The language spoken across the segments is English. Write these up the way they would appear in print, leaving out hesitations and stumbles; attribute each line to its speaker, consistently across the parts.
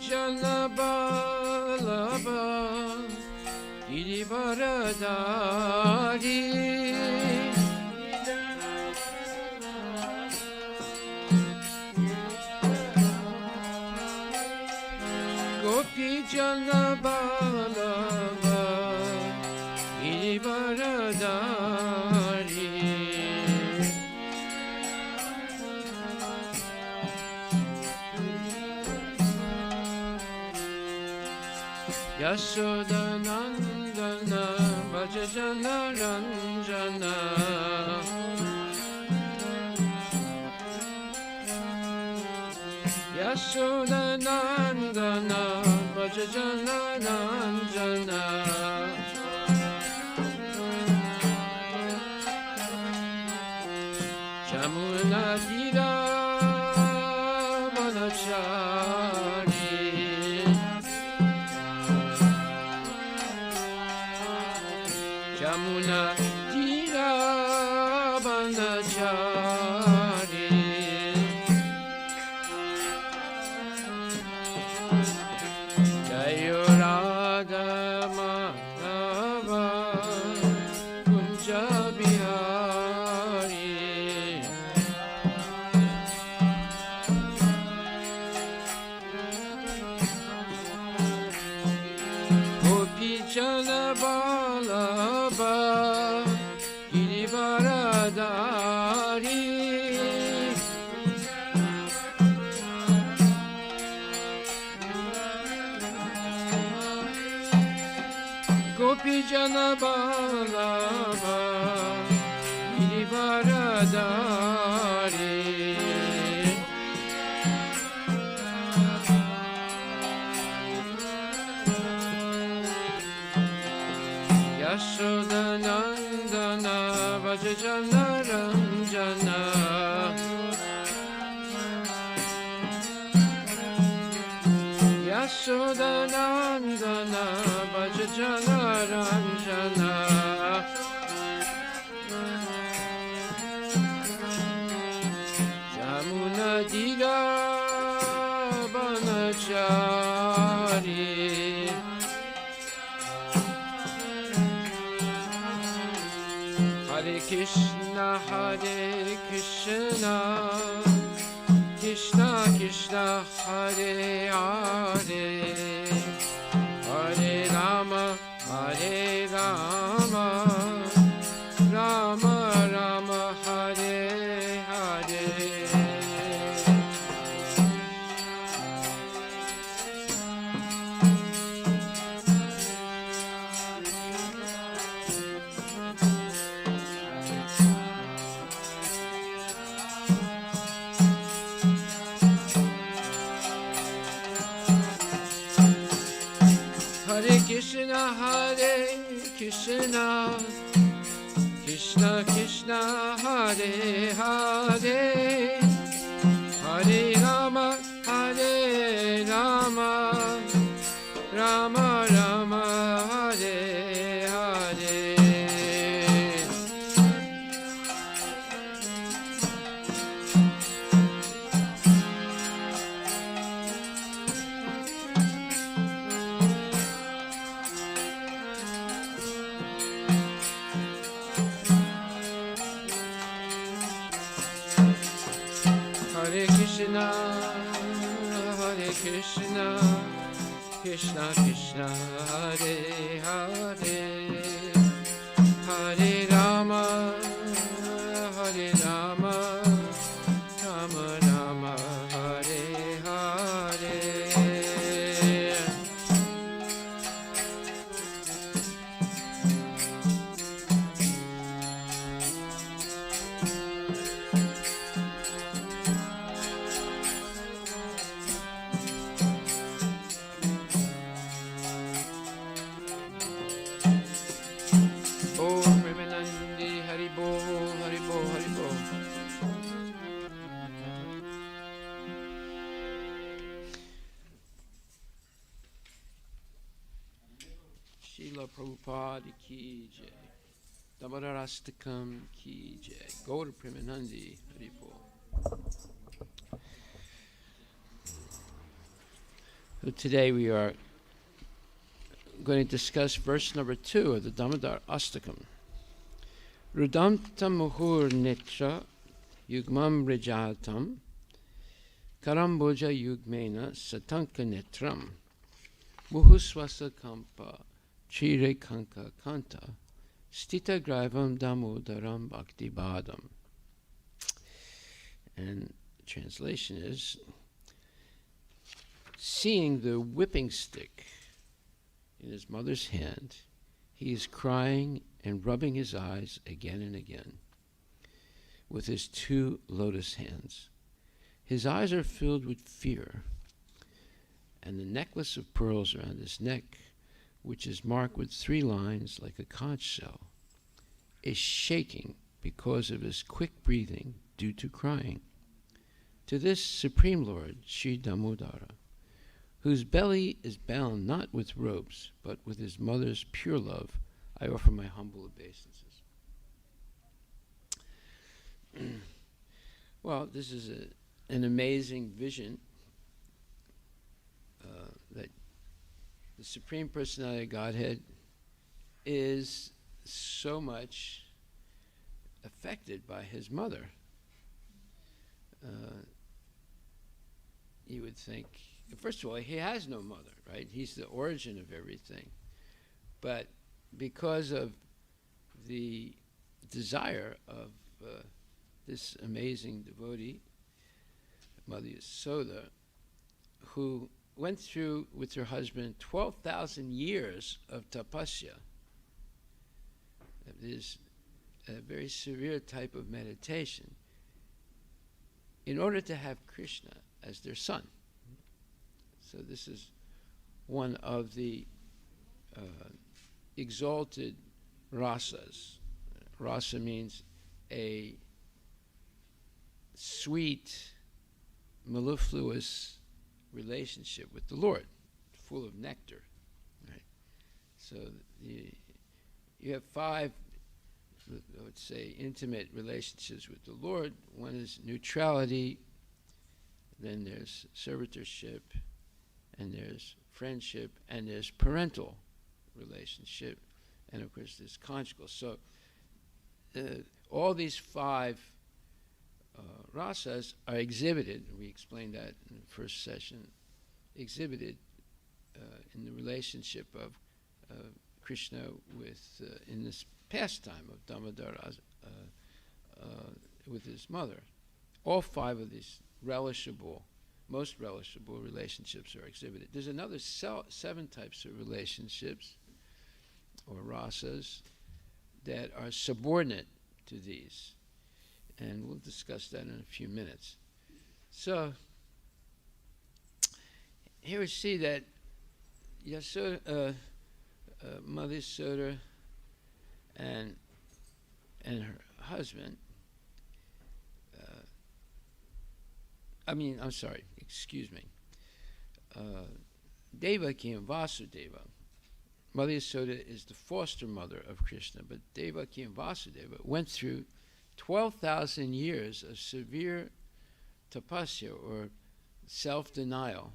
Speaker 1: Jana Balaba Girivaradari Gopi Jana Balaba Girivaradari Yashoda Nandana Vajajana Ranjana Yashoda Nandana Vajajana Ranjana Jamuna Dira Vanachari Jamuna Dira Vanachari Jayo Radha Madhava Kunja Bihari Gopi Jana Balaba Girivaradari Gopi Jana Balaba Girivaradari Yashoda Nandana Vajajana Ranjana Yashoda Nandana Vajajana Ranjana Jamuna Dira Vanachari Hare Krishna, Krishna Krishna, Hare Hare, Hare Rama, Rama Rama, Hare Hare. Hare Krishna, Krishna Krishna, Hare Hare, Hare Rama, Rama Rama, Hare Hare. Hare Krishna, Krishna Krishna, Hare Hare, Hare Rama, Rama Rama, Hare Hare. Srila Prabhupada ki jai. Damodarastakam ki jai. Gaura Premanandi Haribol. So today we are going to discuss verse number 2 of the Damodarastakam. Rudamtam muhur netra yugmam rijatam karamboja yugmena satanka netram muhuswasa kampa chire kanka kanta stita grivam damodaram bhakti badam. And translation is, seeing the whipping stick in his mother's hand, he is crying and rubbing his eyes again and again with his 2 lotus hands. His eyes are filled with fear, and the necklace of pearls around his neck, which is marked with 3 lines like a conch shell, is shaking because of his quick breathing due to crying. To this Supreme Lord, Sri Damodara, whose belly is bound not with ropes, but with his mother's pure love, I offer my humble obeisances. Well, this is an amazing vision that the Supreme Personality of Godhead is so much affected by his mother. You would think, first of all, he has no mother, right? He's the origin of everything. But because of the desire of this amazing devotee, Mother Yasoda, who went through with her husband 12,000 years of tapasya, that is a very severe type of meditation, in order to have Krishna as their son. So this is one of the exalted rasas. Rasa means a sweet, mellifluous relationship with the Lord, full of nectar. Right? So you have 5, I would say, intimate relationships with the Lord. One is neutrality, then there's servitorship, and there's friendship, and there's parental relationship, and of course there's conjugal. So all these 5 rasas are exhibited, we explained that in the first session, exhibited in the relationship of Krishna with, in this pastime of Damodara with his mother. All 5 of these most relishable relationships are exhibited. There's another 7 types of relationships, or rasas, that are subordinate to these. And we'll discuss that in a few minutes. So, here we see that Yasoda, Mother Yasoda and her husband, Devaki and Vasudeva. Mother Yasoda is the foster mother of Krishna, but Devaki and Vasudeva went through 12,000 years of severe tapasya, or self-denial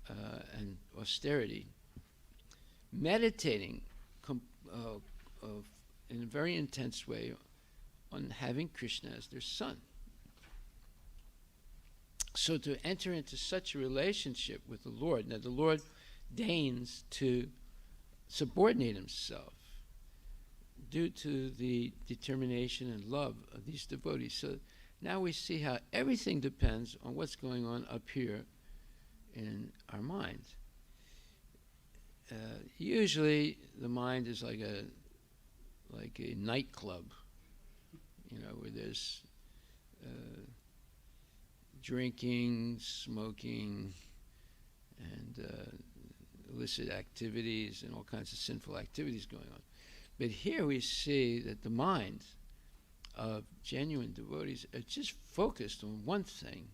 Speaker 1: and austerity, meditating in a very intense way on having Krishna as their son. So to enter into such a relationship with the Lord, now the Lord deigns to subordinate himself due to the determination and love of these devotees. So now we see how everything depends on what's going on up here in our mind. Usually the mind is like a nightclub, where there's drinking, smoking, and illicit activities and all kinds of sinful activities going on. But here we see that the minds of genuine devotees are just focused on one thing.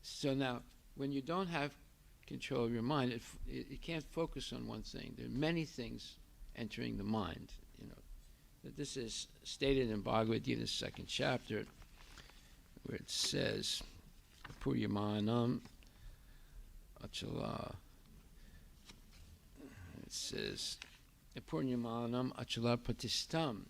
Speaker 1: So now, when you don't have control of your mind, it can't focus on one thing. There are many things entering the mind. This is stated in Bhagavad Gita's 2nd chapter, where it says, Puryamanam Achala. It says, Purnyamanam Achala Pratistam.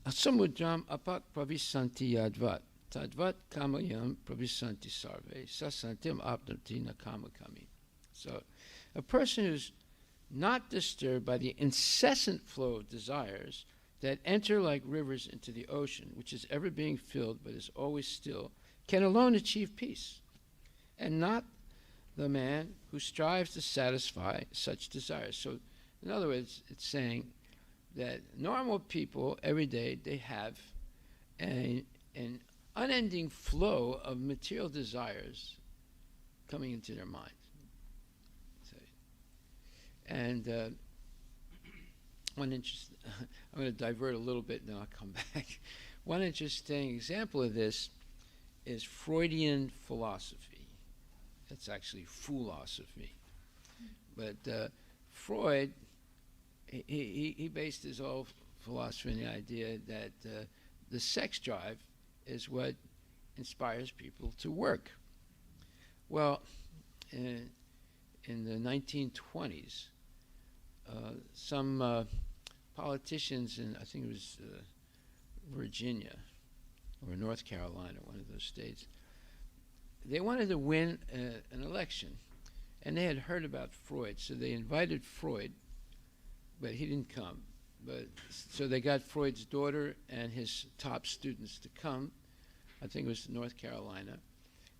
Speaker 1: Samudram apak pravisanti yadvat. Tadvat kamayam pravisanti sarve. Sasantim apnati nakamakami. So, a person who's not disturbed by the incessant flow of desires that enter like rivers into the ocean, which is ever being filled but is always still, can alone achieve peace, and not the man who strives to satisfy such desires. So, in other words, it's saying that normal people every day, they have an unending flow of material desires coming into their mind. And one interesting, I'm going to divert a little bit and then I'll come back. One interesting example of this is Freudian philosophy. It's actually philosophy. But Freud, he based his whole philosophy on the idea that the sex drive is what inspires people to work. Well, in the 1920s, some politicians in, I think it was Virginia or North Carolina, one of those states, they wanted to win an election. And they had heard about Freud, so they invited Freud, but he didn't come. So they got Freud's daughter and his top students to come, I think it was to North Carolina,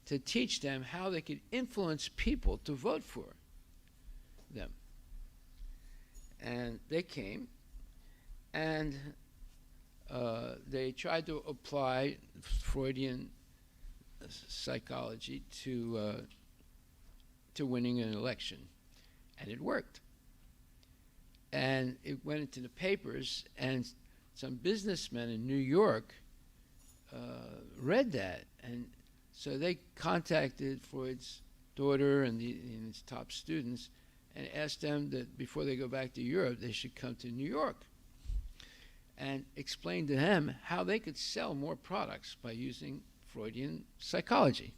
Speaker 1: to teach them how they could influence people to vote for them. And they came, and they tried to apply Freudian psychology to winning an election, and it worked. And it went into the papers, and some businessmen in New York read that, and so they contacted Freud's daughter and his top students and asked them that before they go back to Europe, they should come to New York and explain to them how they could sell more products by using Freudian psychology.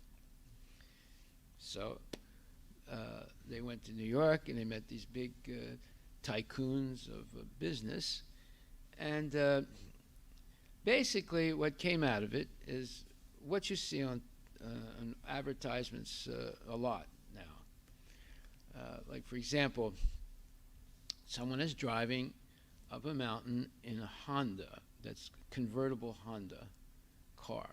Speaker 1: So they went to New York and they met these big tycoons of business, and basically what came out of it is what you see on advertisements a lot now. Like, for example, someone is driving up a mountain in a Honda, that's convertible Honda car,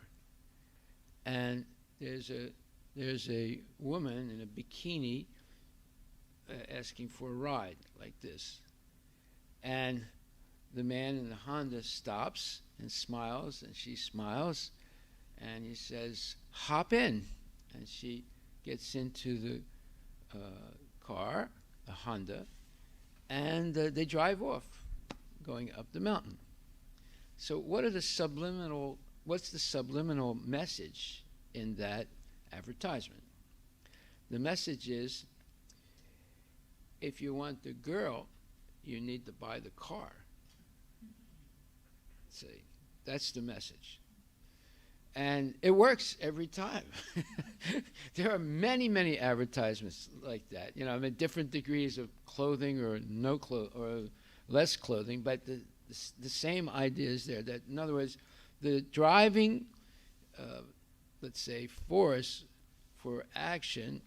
Speaker 1: and there's a woman in a bikini asking for a ride like this, and the man in the Honda stops and smiles, and she smiles, and he says, "Hop in," and she gets into the car, the Honda, and they drive off, going up the mountain. So what's the subliminal message in that advertisement? The message is, if you want the girl, you need to buy the car. See, that's the message. And it works every time. There are many, many advertisements like that. You know, I mean, different degrees of clothing or no or less clothing, but the same idea is there. That, in other words, the driving, let's say, force for action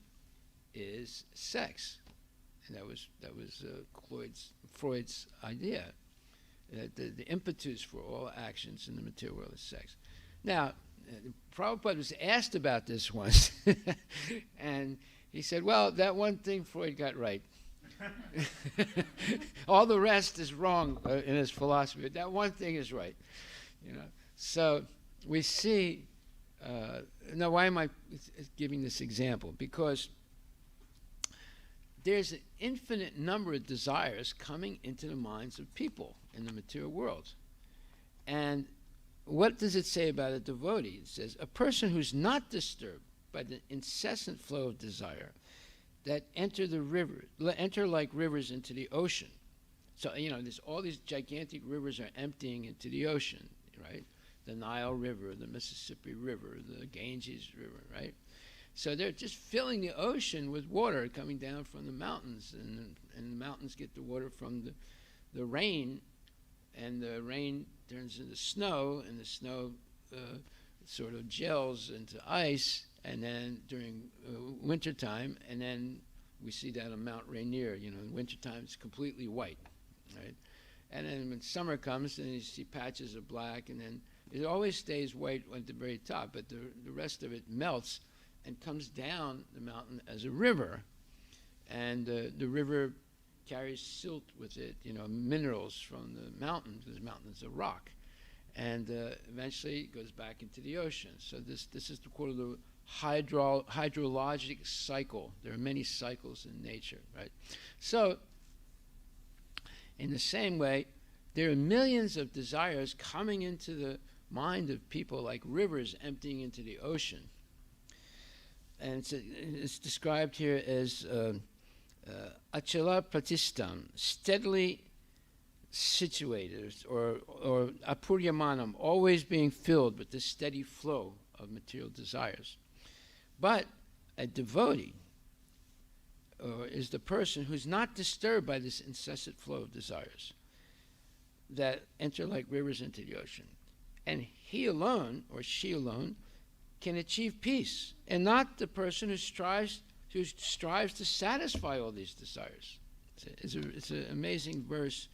Speaker 1: is sex, and that was Freud's idea. That the impetus for all actions in the material world is sex. Now, Prabhupada was asked about this once, and he said, well, that one thing Freud got right. All the rest is wrong in his philosophy, but that one thing is right. You know. So we see, now why am I giving this example? Because there's an infinite number of desires coming into the minds of people in the material world. And what does it say about a devotee? It says, a person who's not disturbed by the incessant flow of desire that enter like rivers into the ocean. So, you know, there's all these gigantic rivers are emptying into the ocean, right? The Nile River, the Mississippi River, the Ganges River, right? So they're just filling the ocean with water coming down from the mountains, and the mountains get the water from the rain, and the rain turns into snow, and the snow sort of gels into ice, and then during wintertime, and then we see that on Mount Rainier, in wintertime it's completely white, right? And then when summer comes, then you see patches of black, and then it always stays white at the very top, but the rest of it melts and comes down the mountain as a river. And the river carries silt with it, minerals from the mountain, because the mountain's a rock. And eventually it goes back into the ocean. So this is called the hydrologic cycle. There are many cycles in nature, right? So in the same way, there are millions of desires coming into the mind of people like rivers emptying into the ocean. And it's described here as achala pratistam, steadily situated, or apuryamanam, always being filled with this steady flow of material desires. But a devotee is the person who's not disturbed by this incessant flow of desires that enter like rivers into the ocean. And he alone, or she alone, can achieve peace, and not the person who strives to satisfy all these desires. It's an amazing verse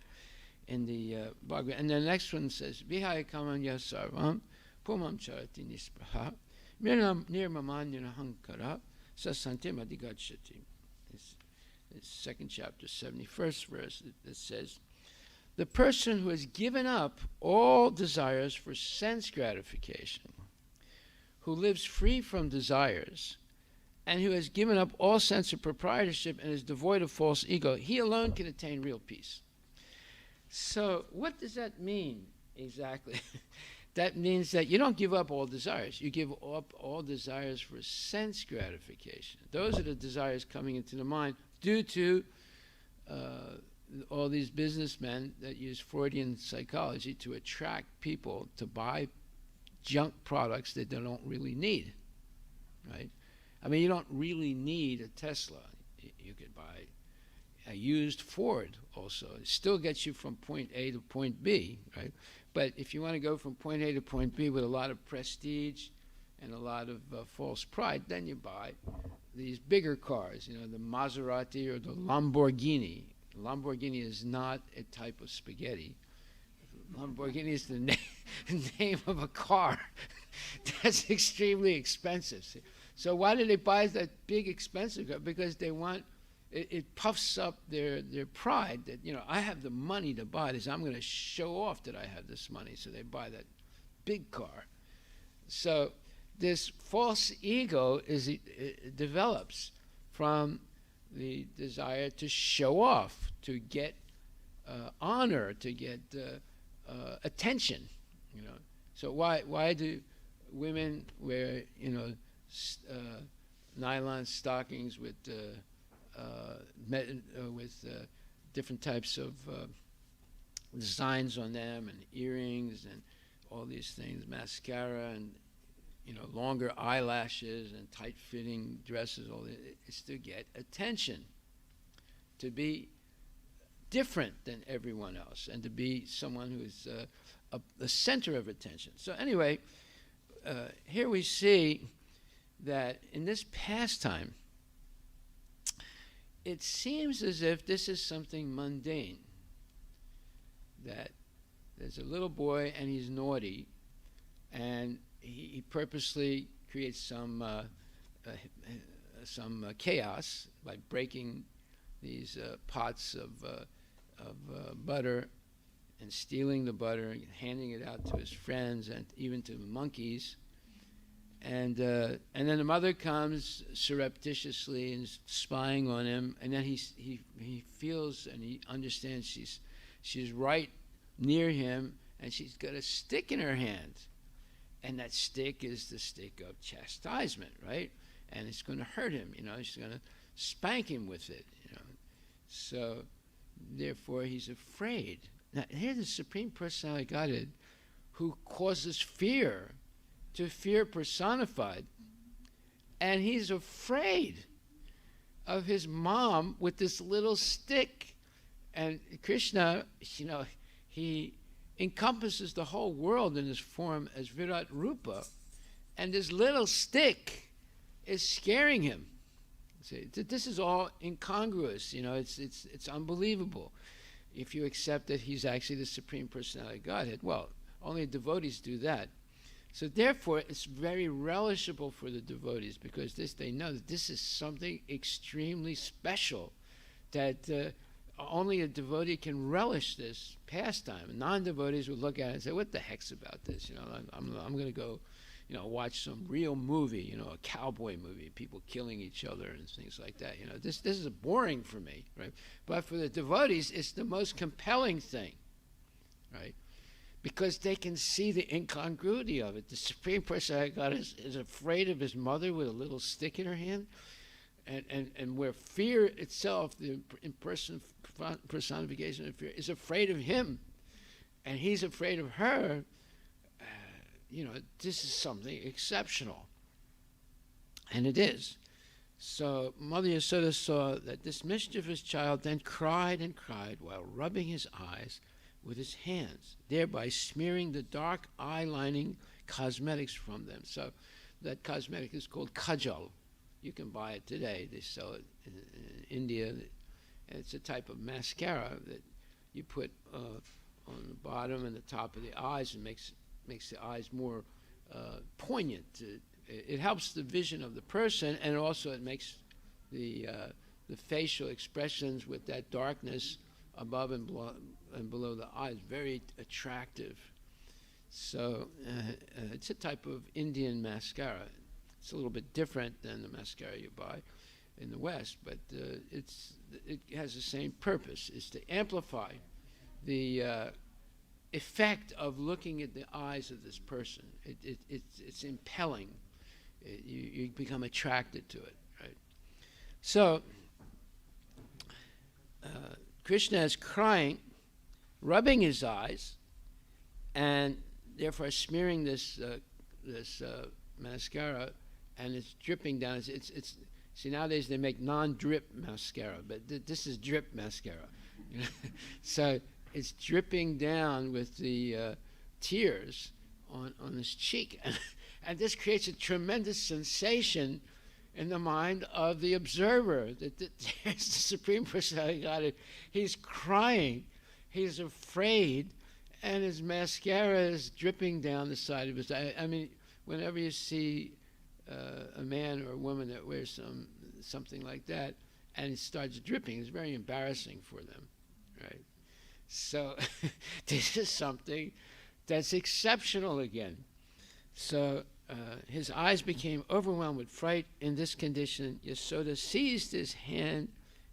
Speaker 1: in the Bhagavad. And the next one says, Vihaya kamanya sarvam pumam charati nispraha nirmamanya hankara sasantim adigachati. It's second chapter, 71st verse, that says, the person who has given up all desires for sense gratification, who lives free from desires, and who has given up all sense of proprietorship and is devoid of false ego, he alone can attain real peace. So what does that mean exactly? That means that you don't give up all desires. You give up all desires for sense gratification. Those are the desires coming into the mind due to all these businessmen that use Freudian psychology to attract people to buy junk products that they don't really need, right? I mean, you don't really need a Tesla. You could buy a used Ford also. It still gets you from point A to point B, right? But if you want to go from point A to point B with a lot of prestige and a lot of false pride, then you buy these bigger cars, the Maserati or the Lamborghini. Lamborghini is not a type of spaghetti. Lamborghini is the name of a car. That's extremely expensive. See? So why do they buy that big expensive car? Because they want, it puffs up their pride that, I have the money to buy this. I'm going to show off that I have this money. So they buy that big car. So this false ego it develops from the desire to show off, to get honor, to get attention, So why do women wear, nylon stockings with different types of designs on them, and earrings, and all these things, mascara, and longer eyelashes, and tight-fitting dresses? All this, it's to get attention, to be different than everyone else, and to be someone who is the center of attention. So anyway, here we see that in this pastime, it seems as if this is something mundane, that there's a little boy and he's naughty, and he purposely creates some chaos by breaking these pots of butter, and stealing the butter and handing it out to his friends and even to monkeys. And then the mother comes surreptitiously and is spying on him, and then he feels and he understands she's right near him, and she's got a stick in her hand, and that stick is the stick of chastisement, right? And it's going to hurt him, she's going to spank him with it, So therefore he's afraid. Now here's the Supreme Personality of Godhead, who causes fear, to fear personified, And he's afraid of his mom with this little stick. And Krishna, he encompasses the whole world in his form as Virat Rupa. And this little stick is scaring him. See, this is all incongruous. It's unbelievable if you accept that he's actually the Supreme Personality of Godhead. Well, only devotees do that. So therefore, it's very relishable for the devotees, because they know that this is something extremely special, that only a devotee can relish this pastime. Non-devotees would look at it and say, "What the heck's about this? I'm going to go, watch some real movie, a cowboy movie, people killing each other and things like that. This is boring for me, right?" But for the devotees, it's the most compelling thing, right? Because they can see the incongruity of it. The Supreme Personality of God is afraid of his mother with a little stick in her hand, and where fear itself, the personification of fear, is afraid of him, and he's afraid of her. This is something exceptional. And it is. So Mother Yasoda saw that this mischievous child then cried and cried while rubbing his eyes with his hands, thereby smearing the dark eye-lining cosmetics from them. So that cosmetic is called kajal. You can buy it today. They sell it in India. It's a type of mascara that you put on the bottom and the top of the eyes, and makes the eyes more poignant. It helps the vision of the person, and also it makes the facial expressions with that darkness above and below the eyes very attractive. So it's a type of Indian mascara. It's a little bit different than the mascara you buy in the West, but it has the same purpose, is to amplify the effect of looking at the eyes of this person. It's impelling. You become attracted to it, right? So Krishna is crying, rubbing his eyes, and therefore smearing this mascara, and it's dripping down. See, nowadays they make non-drip mascara, but this is drip mascara. So it's dripping down with the tears on his cheek, and this creates a tremendous sensation in the mind of the observer, that there's the Supreme Personality of God. He's crying, he's afraid, and his mascara is dripping down the side of his eye. I mean, whenever you see a man or a woman that wears something like that, and it starts dripping, it's very embarrassing for them, right? So this is something that's exceptional again. So his eyes became overwhelmed with fright. In this condition, Yasoda seized his hand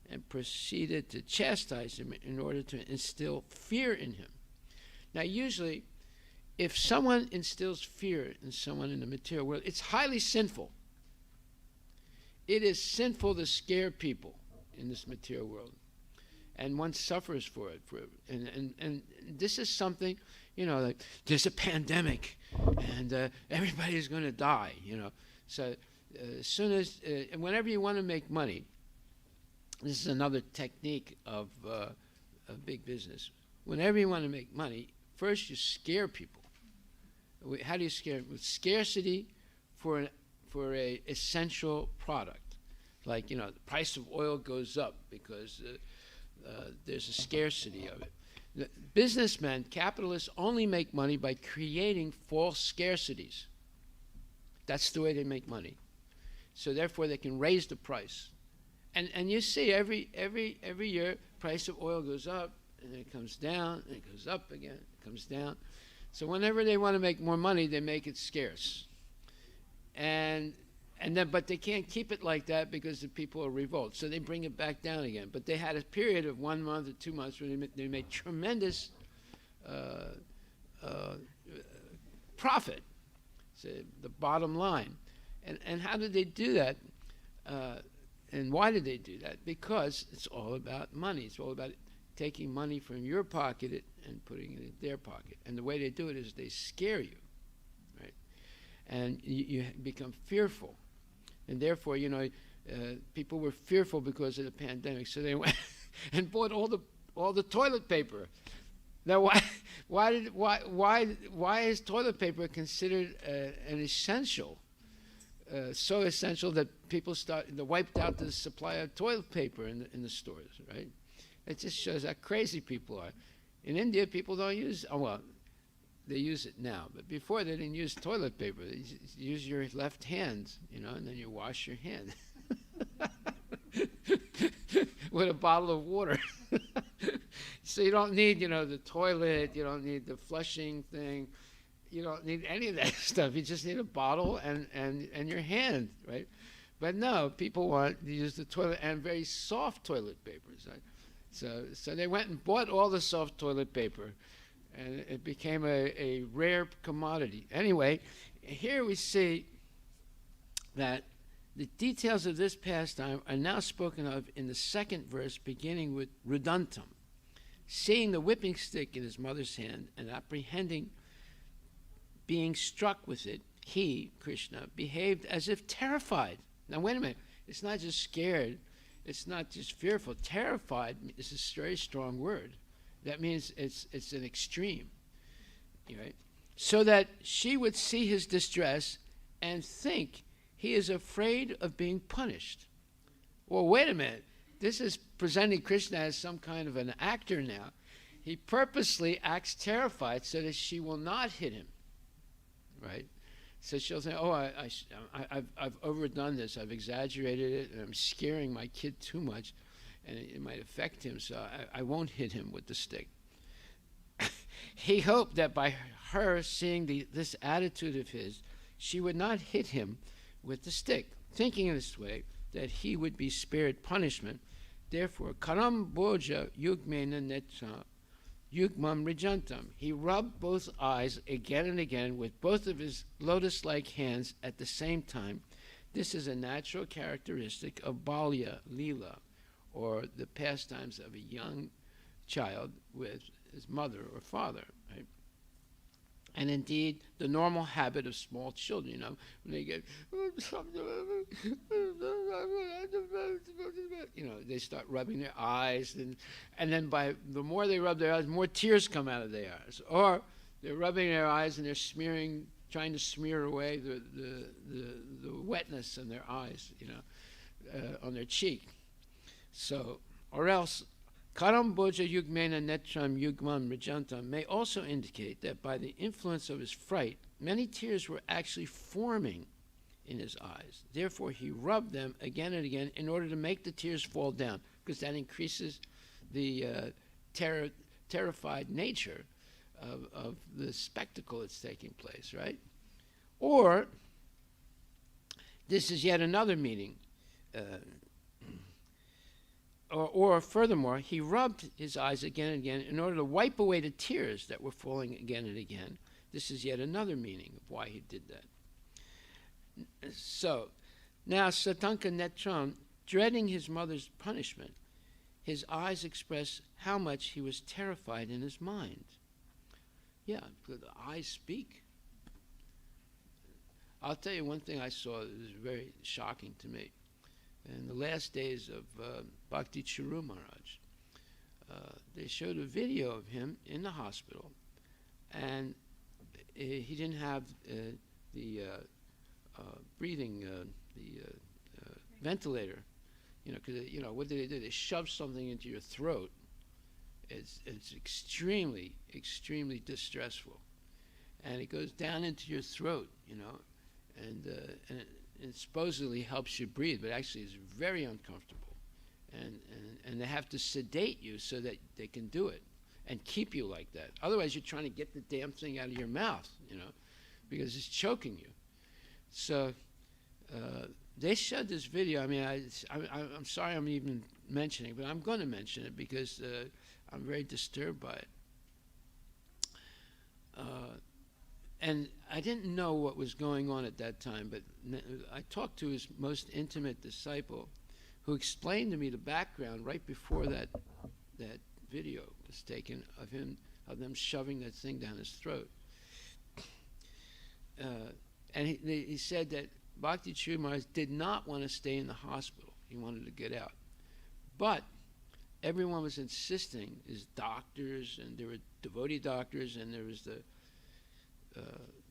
Speaker 1: and proceeded to chastise him in order to instill fear in him. Now, usually, if someone instills fear in someone in the material world, it's highly sinful. It is sinful to scare people in this material world, and one suffers for it. And this is something, like there's a pandemic, and everybody's going to die. So as soon as, whenever you want to make money, this is another technique of big business. Whenever you want to make money, first you scare people. How do you scare them? With scarcity for a essential product. Like, the price of oil goes up because there's a scarcity of it. The businessmen, capitalists, only make money by creating false scarcities. That's the way they make money. So therefore they can raise the price. And you see every year, price of oil goes up, and it comes down, and it goes up again, it comes down. So whenever they want to make more money, they make it scarce. But they can't keep it like that because the people are revolt. So they bring it back down again. But they had a period of 1 month or 2 months where they made tremendous profit. So the bottom line. And how did they do that? And why did they do that? Because it's all about money. It's all about taking money from your pocket and putting it in their pocket. And the way they do it is they scare you, right? And you become fearful. And therefore, people were fearful because of the pandemic, so they went and bought all the toilet paper. Now, why is toilet paper considered an essential? So essential that people wiped out the supply of toilet paper in the stores, right? It just shows how crazy people are. In India, people don't use, they use it now, but before they didn't use toilet paper. They use your left hand, and then you wash your hand with a bottle of water. So you don't need, the toilet, you don't need the flushing thing, you don't need any of that stuff. You just need a bottle and your hand, right? But no, people want to use the toilet, and very soft toilet papers, right? So they went and bought all the soft toilet paper, and it became a rare commodity. Anyway, here we see that the details of this pastime are now spoken of in the second verse, beginning with Rudantam. Seeing the whipping stick in his mother's hand and apprehending being struck with it, he, Krishna, behaved as if terrified. Now, wait a minute. It's not just scared. It's not just fearful. Terrified is a very strong word. That means it's an extreme. Right? So that she would see his distress and think he is afraid of being punished. Well, wait a minute. This is presenting Krishna as some kind of an actor now. He purposely acts terrified so that she will not hit him. Right? So she'll say, I've overdone this. I've exaggerated it, and I'm scaring my kid too much, and it might affect him, so I won't hit him with the stick. He hoped that by her seeing this attitude of his, she would not hit him with the stick, thinking in this way that he would be spared punishment. Therefore, karam boja yugmena netra yugmam rijantam. He rubbed both eyes again and again with both of his lotus-like hands at the same time. This is a natural characteristic of balya lila, or the pastimes of a young child with his mother or father, right? And indeed, the normal habit of small children, when they get, they start rubbing their eyes, and then by the more they rub their eyes, more tears come out of their eyes. Or they're rubbing their eyes and they're trying to smear away the wetness in their eyes, on their cheek. So, or else, Karam Boja Yugmena Netram Yugman Rajantam may also indicate that by the influence of his fright, many tears were actually forming in his eyes. Therefore, he rubbed them again and again in order to make the tears fall down, because that increases the terrified nature of the spectacle that's taking place, right? Or, this is yet another meaning. Or furthermore, he rubbed his eyes again and again in order to wipe away the tears that were falling again and again. This is yet another meaning of why he did that. So, now Satanka Netram, dreading his mother's punishment, his eyes express how much he was terrified in his mind. Yeah, the eyes speak. I'll tell you one thing I saw that was very shocking to me. In the last days of Bhakti Charu Maharaj, they showed a video of him in the hospital, and he didn't have the breathing, ventilator, because what did they do? They shoved something into your throat. It's extremely, extremely distressful, and it goes down into your throat, and it supposedly helps you breathe, but actually it's very uncomfortable. And they have to sedate you so that they can do it and keep you like that. Otherwise, you're trying to get the damn thing out of your mouth, because it's choking you. So they showed this video. I mean, I'm sorry I'm even mentioning it, but I'm going to mention it because I'm very disturbed by it. And I didn't know what was going on at that time, but I talked to his most intimate disciple, who explained to me the background right before that video was taken of them shoving that thing down his throat. And he said that Bhakti Chudri Maharaj did not want to stay in the hospital. He wanted to get out. But everyone was insisting, his doctors, and there were devotee doctors, and there was the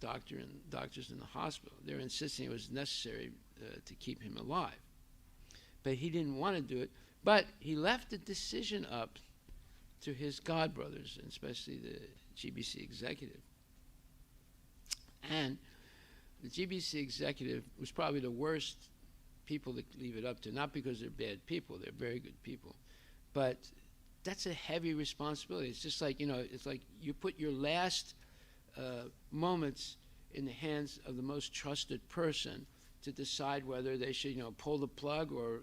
Speaker 1: doctors in the hospital. They were insisting it was necessary to keep him alive. But he didn't want to do it. But he left the decision up to his godbrothers, and especially the GBC executive. And the GBC executive was probably the worst people to leave it up to, not because they're bad people, they're very good people. But that's a heavy responsibility. It's just like, it's like you put your last moments in the hands of the most trusted person to decide whether they should, pull the plug or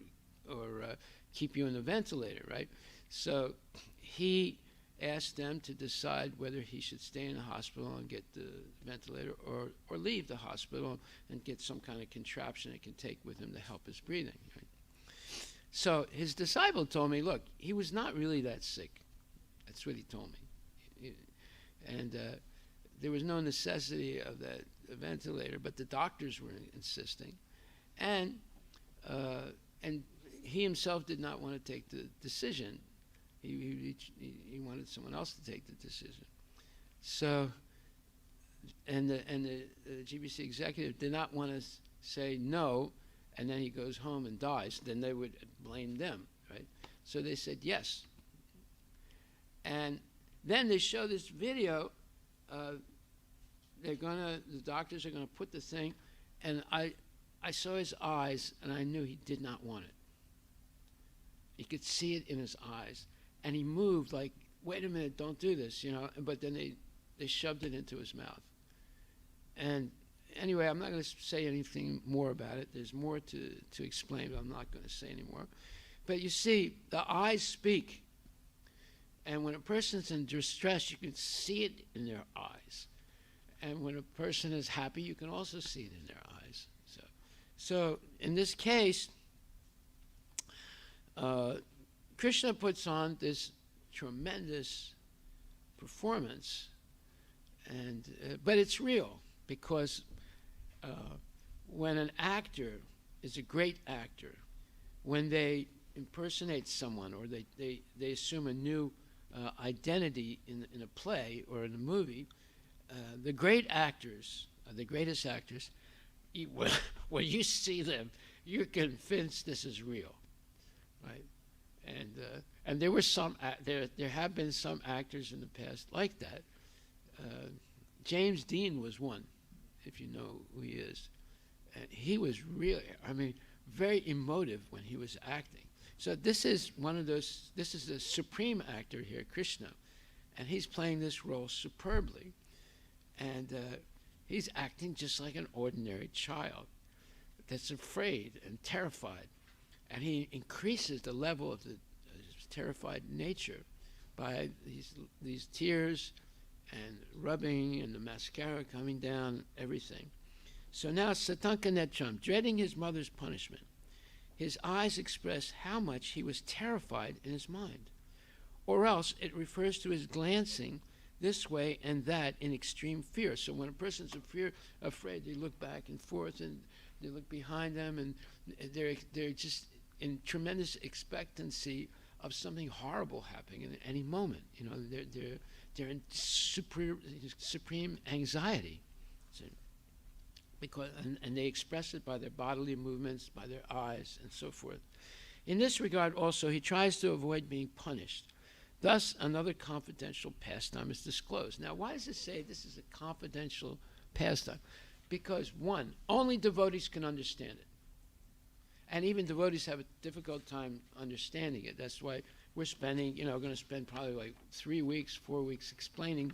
Speaker 1: keep you in the ventilator, right? So he asked them to decide whether he should stay in the hospital and get the ventilator or leave the hospital and get some kind of contraption it can take with him to help his breathing, right? So his disciple told me, look, he was not really that sick. That's what he told me. And there was no necessity of that ventilator, but the doctors were insisting. And he himself did not want to take the decision. He wanted someone else to take the decision. So, and the GBC executive did not want to say no, and then he goes home and dies. Then they would blame them, right? So they said yes. And then they show this video. The doctors are gonna put the thing, and I saw his eyes, and I knew he did not want it. You could see it in his eyes. And he moved like, wait a minute, don't do this, But then they shoved it into his mouth. And anyway, I'm not going to say anything more about it. There's more to explain, but I'm not going to say any more. But you see, the eyes speak. And when a person's in distress, you can see it in their eyes. And when a person is happy, you can also see it in their eyes. So in this case, Krishna puts on this tremendous performance, but it's real, because when an actor is a great actor, when they impersonate someone or they assume a new identity in a play or in a movie, the great actors, the greatest actors, when you see them, you're convinced this is real, right? And there were there have been some actors in the past like that. James Dean was one, if you know who he is. And he was really, very emotive when he was acting. So this is this is the supreme actor here, Krishna. And he's playing this role superbly. And he's acting just like an ordinary child that's afraid and terrified. And he increases the level of the terrified nature by these tears and rubbing and the mascara coming down, everything. So now Satanka Netram, dreading his mother's punishment, his eyes express how much he was terrified in his mind. Or else it refers to his glancing this way and that in extreme fear. So when a person's afraid, they look back and forth and they look behind them, and they're just in tremendous expectancy of something horrible happening at any moment. They're in supreme anxiety. So, and they express it by their bodily movements, by their eyes, and so forth. In this regard also, he tries to avoid being punished. Thus, another confidential pastime is disclosed. Now, why does it say this is a confidential pastime? Because, one, only devotees can understand it. And even devotees have a difficult time understanding it. That's why we're spending, going to spend probably like 3 weeks, 4 weeks explaining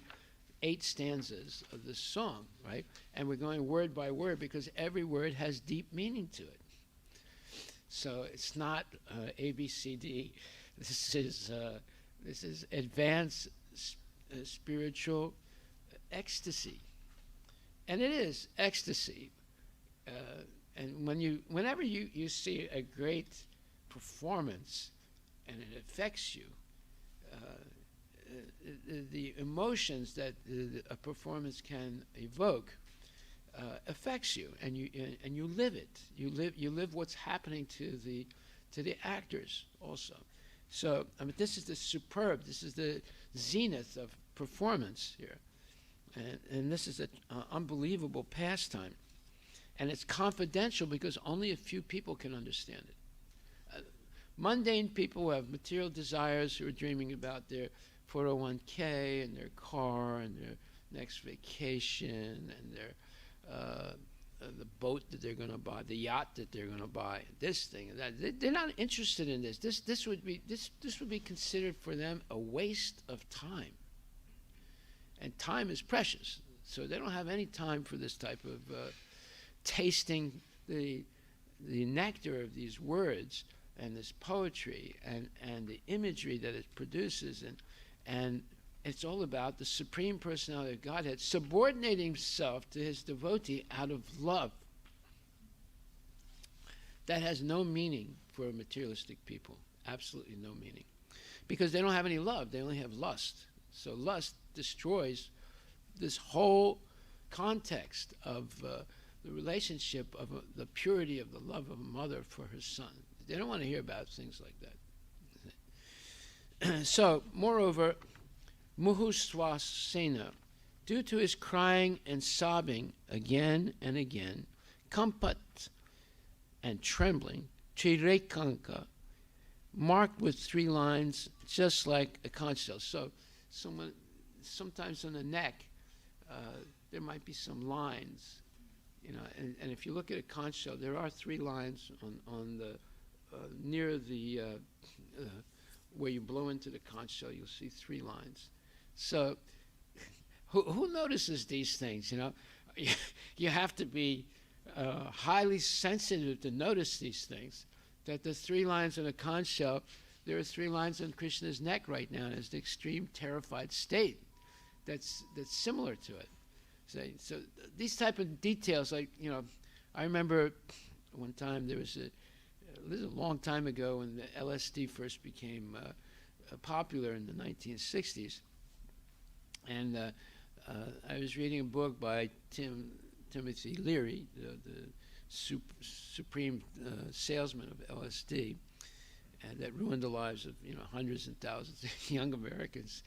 Speaker 1: 8 stanzas of this song, right? And we're going word by word because every word has deep meaning to it. So it's not A, B, C, D. This is advanced spiritual ecstasy. And it is ecstasy. And whenever you see a great performance and it affects you, the emotions that a performance can evoke affects you, and you live it. You live what's happening to the actors also. So I mean, this is the superb. This is the zenith of performance here, and this is an unbelievable pastime, and it's confidential because only a few people can understand it. Mundane people who have material desires, who are dreaming about their 401k and their car and their next vacation and their the boat that they're going to buy, the yacht that they're going to buy, this thing and that. They're not interested in this. This would be considered for them a waste of time. And time is precious, so they don't have any time for this type of tasting the nectar of these words and this poetry and the imagery that it produces, and it's all about the Supreme Personality of Godhead subordinating himself to his devotee out of love. That has no meaning for materialistic people, absolutely no meaning, because they don't have any love, they only have lust. So lust destroys this whole context of the relationship of the purity of the love of a mother for her son. They don't want to hear about things like that. So, moreover, Muhuswasena, due to his crying and sobbing again and again, kampat and trembling, chirekanka, marked with 3 lines, just like a conch shell. So, sometimes on the neck, there might be some lines, and if you look at a conch shell, there are 3 lines on the near the where you blow into the conch shell. You'll see 3 lines. So, who notices these things? You have to be highly sensitive to notice these things. That the 3 lines on a conch shell, there are 3 lines on Krishna's neck right now, and it's the extreme terrified state that's similar to it. So these type of details, like I remember one time this is a long time ago when the LSD first became popular in the 1960s, and I was reading a book by Timothy Leary, the supreme salesman of LSD, and that ruined the lives of hundreds and thousands of young Americans.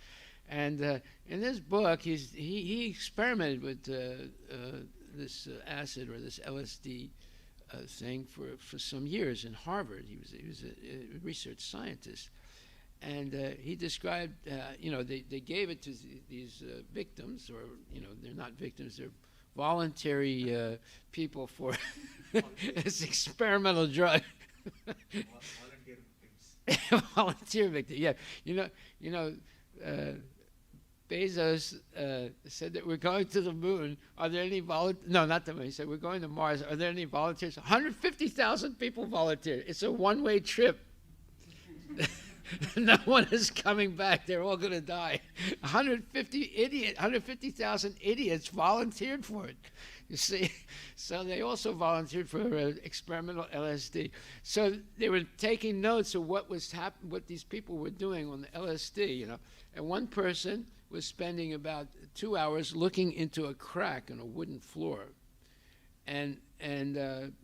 Speaker 1: And in this book, he experimented with this acid or this LSD thing for some years in Harvard. He was a research scientist, and he described they gave it to these victims, or they're not victims, they're voluntary people for this experimental drug.
Speaker 2: Volunteer victims.
Speaker 1: Volunteer victim, yeah. Bezos said that we're going to the moon. Are there any volunteers? No, not the moon. He said, we're going to Mars. Are there any volunteers? 150,000 people volunteered. It's a one-way trip. No one is coming back. They're all going to die. 150,000 idiots volunteered for it. You see? So they also volunteered for experimental LSD. So they were taking notes of what these people were doing on the LSD, And one person was spending about 2 hours looking into a crack in a wooden floor and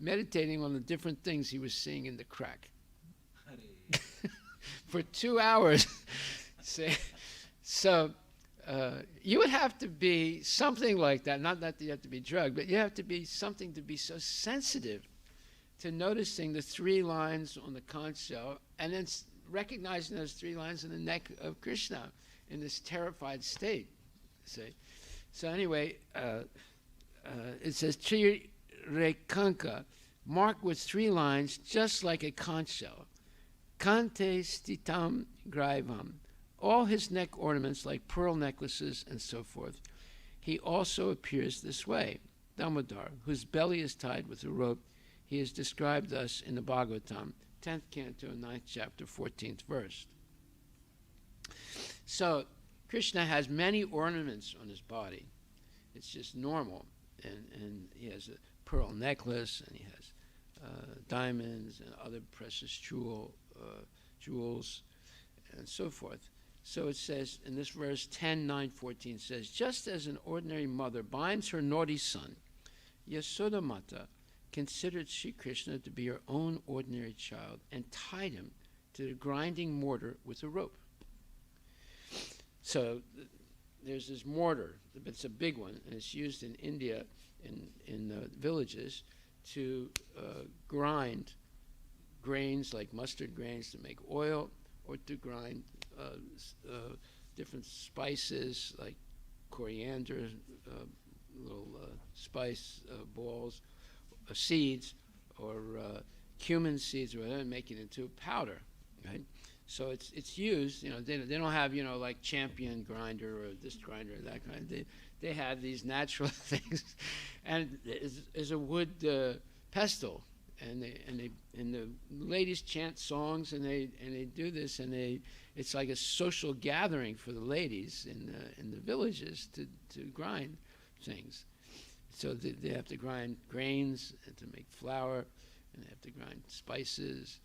Speaker 1: meditating on the different things he was seeing in the crack. For 2 hours. So you would have to be something like that, not that you have to be drugged, but you have to be something to be so sensitive to noticing the 3 lines on the conch shell and then recognizing those 3 lines in the neck of Krishna in this terrified state. See? So anyway, it says, Chirekanka, marked with 3 lines, just like a conch shell. Kante stitam graivam, all his neck ornaments like pearl necklaces and so forth. He also appears this way. Damodar, whose belly is tied with a rope, he is described thus in the Bhagavatam, 10th canto, 9th chapter, 14th verse. So Krishna has many ornaments on his body. It's just normal. And he has a pearl necklace, and he has diamonds and other precious jewels, and so forth. So it says in this verse 10, 9, 14 says, just as an ordinary mother binds her naughty son Yasoda Mata considered Sri Krishna to be her own ordinary child and tied him to the grinding mortar with a rope. So there's this mortar, but it's a big one, and it's used in India in villages to grind grains like mustard grains to make oil, or to grind different spices like coriander, little spice balls, seeds, or cumin seeds, or whatever, and make it into powder, right? So it's used. They don't have like Champion grinder or this grinder or that grinder. They have these natural things, and is a wood pestle, and the ladies chant songs, and they do this, and it's like a social gathering for the ladies in the villages to grind things. So they have to grind grains and to make flour, and they have to grind spices,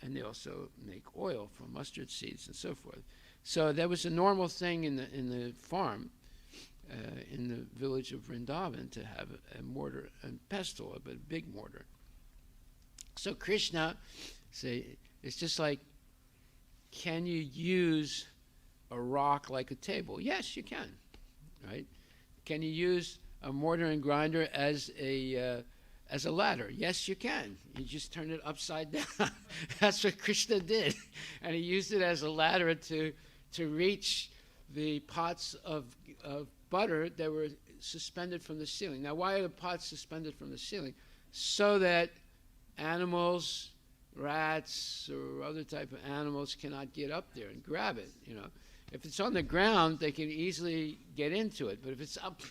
Speaker 1: and they also make oil from mustard seeds and so forth. So that was a normal thing in the farm, in the village of Vrindavan, to have a mortar and pestle, but a big mortar. So Krishna, it's just like, can you use a rock like a table? Yes, you can, right? Can you use a mortar and grinder as a ladder? Yes, you can. You just turn it upside down. That's what Krishna did, and he used it as a ladder to reach the pots of butter that were suspended from the ceiling. Now, why are the pots suspended from the ceiling? So that animals, rats, or other type of animals cannot get up there and grab it. If it's on the ground, they can easily get into it. But if it's up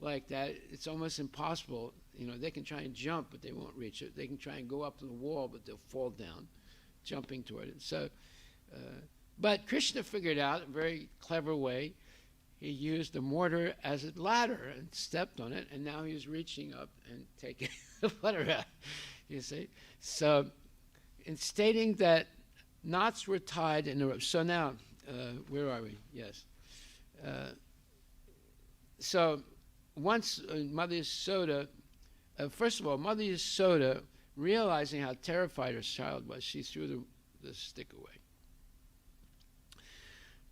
Speaker 1: like that, it's almost impossible. They can try and jump, but they won't reach it. They can try and go up to the wall, but they'll fall down, jumping toward it. So, but Krishna figured out a very clever way. He used the mortar as a ladder and stepped on it, and now he's reaching up and taking the butter out. You see? So, in stating that knots were tied in a rope. So now, where are we? Yes. So, once Mother Yasoda, first of all, Mother Yasoda, realizing how terrified her child was, she threw the stick away.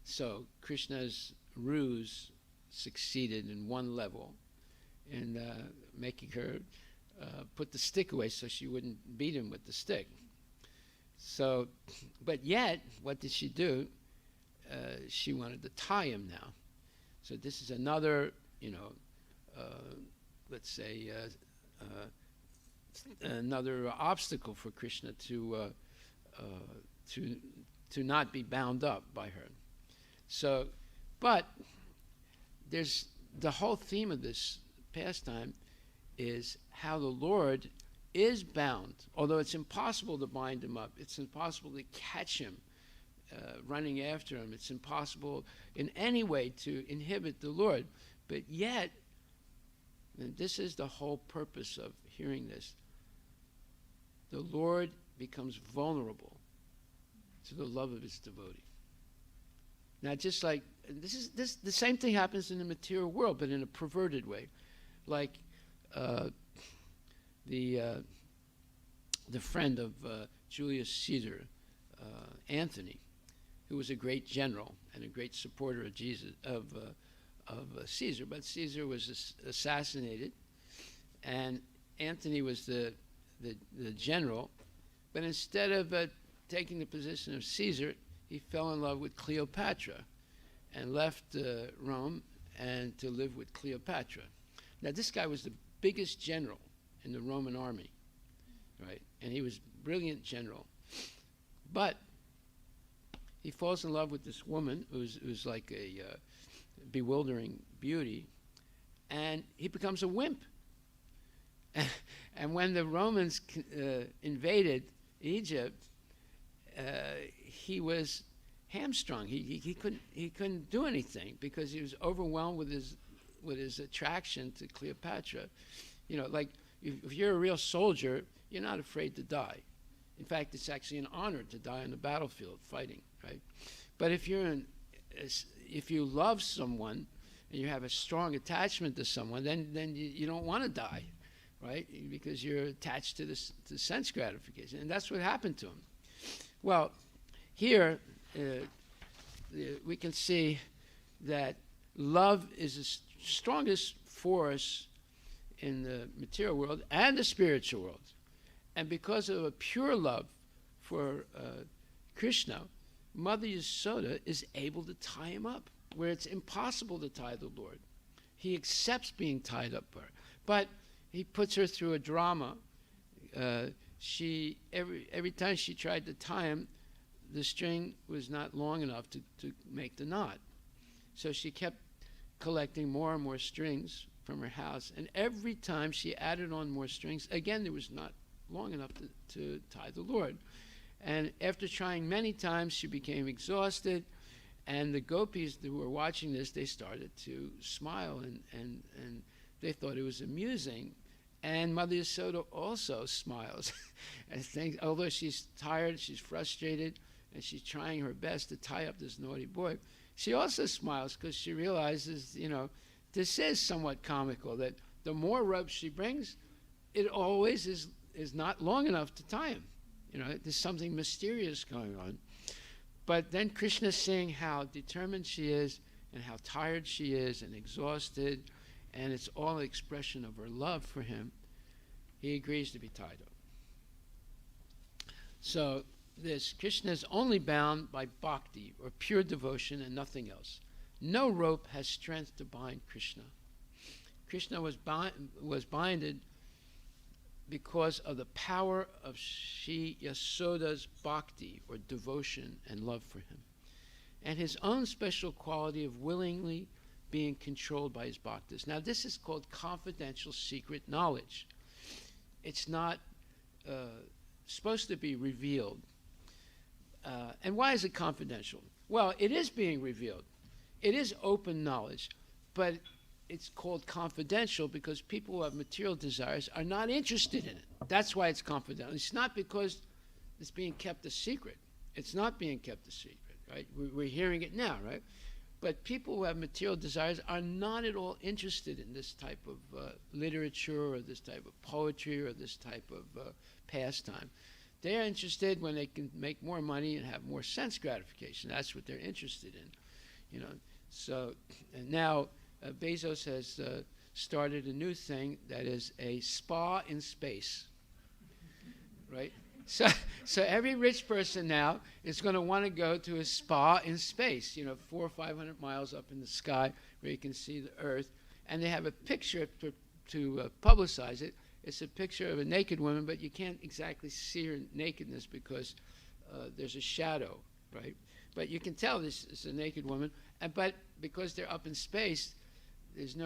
Speaker 1: So Krishna's ruse succeeded in one level in making her put the stick away so she wouldn't beat him with the stick. So, but yet, what did she do? She wanted to tie him now. So this is another, let's say, another obstacle for Krishna to not be bound up by her. So, but there's the whole theme of this pastime is how the Lord is bound, although it's impossible to bind him up. It's impossible to catch him running after him. It's impossible in any way to inhibit the Lord. But yet, and this is the whole purpose of hearing this, the Lord becomes vulnerable to the love of his devotee. Now, just like the same thing happens in the material world, but in a perverted way, like the friend of Julius Caesar, Antony, who was a great general and a great supporter of Jesus, of Caesar. But Caesar was assassinated, and Antony was the general. But instead of taking the position of Caesar, he fell in love with Cleopatra and left Rome and to live with Cleopatra. Now, this guy was the biggest general in the Roman army, right? And he was a brilliant general. But he falls in love with this woman who's like a bewildering beauty, and he becomes a wimp. And when the Romans invaded Egypt, he was hamstrung. He couldn't do anything because he was overwhelmed with his attraction to Cleopatra. Like if you're a real soldier, you're not afraid to die. In fact, it's actually an honor to die on the battlefield fighting, right? But if you love someone and you have a strong attachment to someone, then you don't want to die, right? Because you're attached to this to sense gratification, and that's what happened to him. Well, here we can see that love is the strongest force in the material world and the spiritual world. And because of a pure love for Krishna, Mother Yasoda is able to tie him up, where it's impossible to tie the Lord. He accepts being tied up by her. But he puts her through a drama. Every time she tried to tie him, the string was not long enough to make the knot. So she kept collecting more and more strings from her house. And every time she added on more strings, again, there was not long enough to tie the Lord. And after trying many times, she became exhausted. And the gopis who were watching this, they started to smile, and they thought it was amusing. And Mother Yasoda also smiles. And thinks, although she's tired, she's frustrated, and she's trying her best to tie up this naughty boy, she also smiles because she realizes, this is somewhat comical, that the more ropes she brings, it always is not long enough to tie him. There's something mysterious going on. But then Krishna, seeing how determined she is and how tired she is and exhausted, and it's all an expression of her love for him, he agrees to be tied up. So Krishna is only bound by bhakti, or pure devotion, and nothing else. No rope has strength to bind Krishna. Krishna was binded because of the power of Shri Yasoda's bhakti, or devotion and love for him, and his own special quality of willingly being controlled by his bhaktas. Now, this is called confidential secret knowledge. It's not supposed to be revealed. And why is it confidential? Well, it is being revealed. It is open knowledge, but it's called confidential because people who have material desires are not interested in it. That's why it's confidential. It's not because it's being kept a secret. It's not being kept a secret, right? We're hearing it now, right? But people who have material desires are not at all interested in this type of literature, or this type of poetry, or this type of pastime. They're interested when they can make more money and have more sense gratification. That's what they're interested in, So and now Bezos has started a new thing that is a spa in space, right? So every rich person now is going to want to go to a spa in space, 400 or 500 miles up in the sky where you can see the Earth. And they have a picture to publicize it. It's a picture of a naked woman, but you can't exactly see her nakedness because there's a shadow, right? But you can tell this is a naked woman. But because they're up in space, there's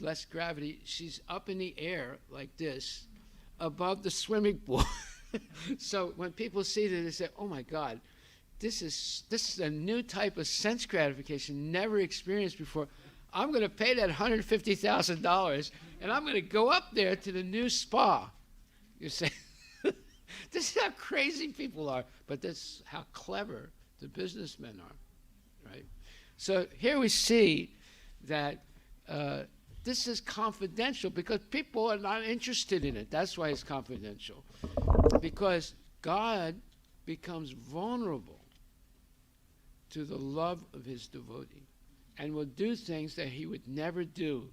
Speaker 1: less gravity. She's up in the air like this, above the swimming pool. So when people see that, they say, "Oh my God, this is a new type of sense gratification never experienced before. I'm going to pay that $150,000, and I'm going to go up there to the new spa." You say, this is how crazy people are, but that's how clever the businessmen are, right? So here we see that this is confidential because people are not interested in it. That's why it's confidential. Because God becomes vulnerable to the love of his devotee and will do things that he would never do,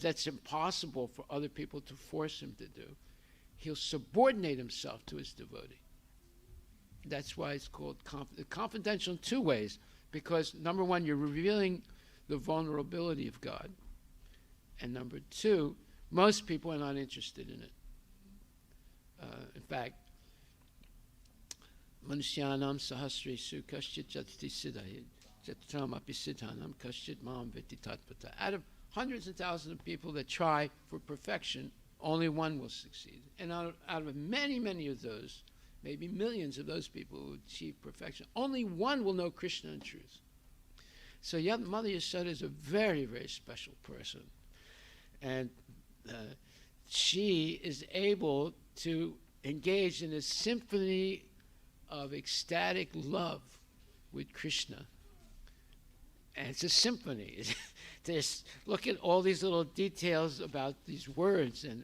Speaker 1: that's impossible for other people to force him to do. He'll subordinate himself to his devotee. That's why it's called confidential in two ways. Because, number one, you're revealing the vulnerability of God. And number two, most people are not interested in it. In fact, Manushyanam sahasresu kaschit jati siddhayit jatram api siddhanam kaschit mam viti tatpata. Out of hundreds of thousands of people that try for perfection, only one will succeed. And out of many, many of those, maybe millions of those people who achieve perfection, only one will know Krishna in truth. So Mother Yasoda is a very, very special person. And she is able to engage in a symphony of ecstatic love with Krishna. And it's a symphony. Just look at all these little details about these words and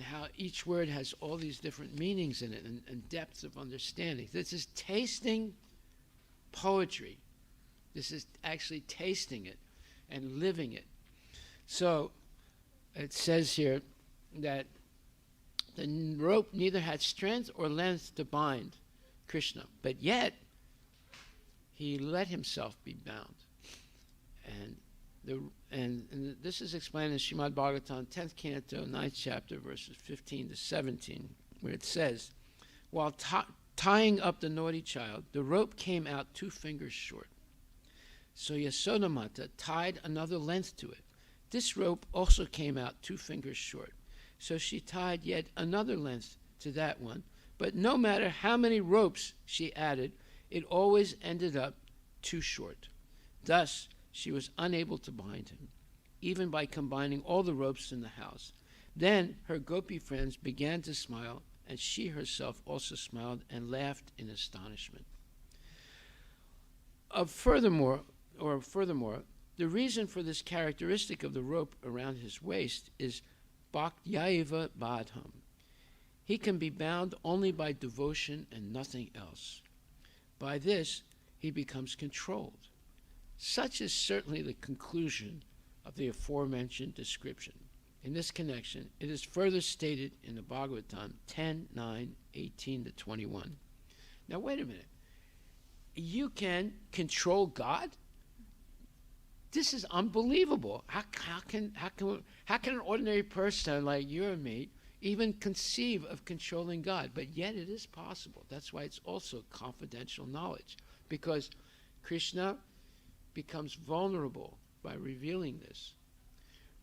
Speaker 1: how each word has all these different meanings in it and depths of understanding. This is tasting poetry. This is actually tasting it and living it. So it says here that the rope neither had strength or length to bind Krishna, but yet he let himself be bound. And this is explained in Srimad Bhagavatam, 10th canto, 9th chapter, verses 15 to 17, where it says, while tying up the naughty child, the rope came out 2 fingers short. So Yasodamata tied another length to it. This rope also came out 2 fingers short. So she tied yet another length to that one. But no matter how many ropes she added, it always ended up too short. Thus, she was unable to bind him, even by combining all the ropes in the house. Then her gopi friends began to smile, and she herself also smiled and laughed in astonishment. Furthermore, the reason for this characteristic of the rope around his waist is Bhaktayaiva Badham. He can be bound only by devotion and nothing else. By this, he becomes controlled. Such is certainly the conclusion of the aforementioned description. In this connection, it is further stated in the Bhagavatam 10:9, 18 to 21. Now, wait a minute. You can control God? This is unbelievable. How can an ordinary person like you and me even conceive of controlling God? But yet it is possible. That's why it's also confidential knowledge, because Krishna becomes vulnerable by revealing this.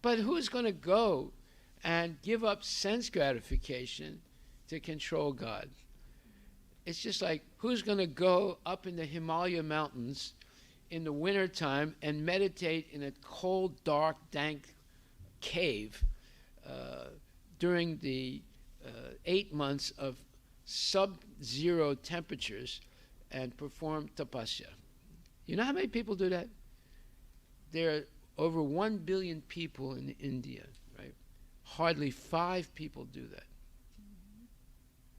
Speaker 1: But who's going to go and give up sense gratification to control God? It's just like, who's going to go up in the Himalaya mountains in the wintertime and meditate in a cold, dark, dank cave during the 8 months of sub-zero temperatures and perform tapasya? You know how many people do that? There are over 1 billion people in India, right? Hardly 5 people do that.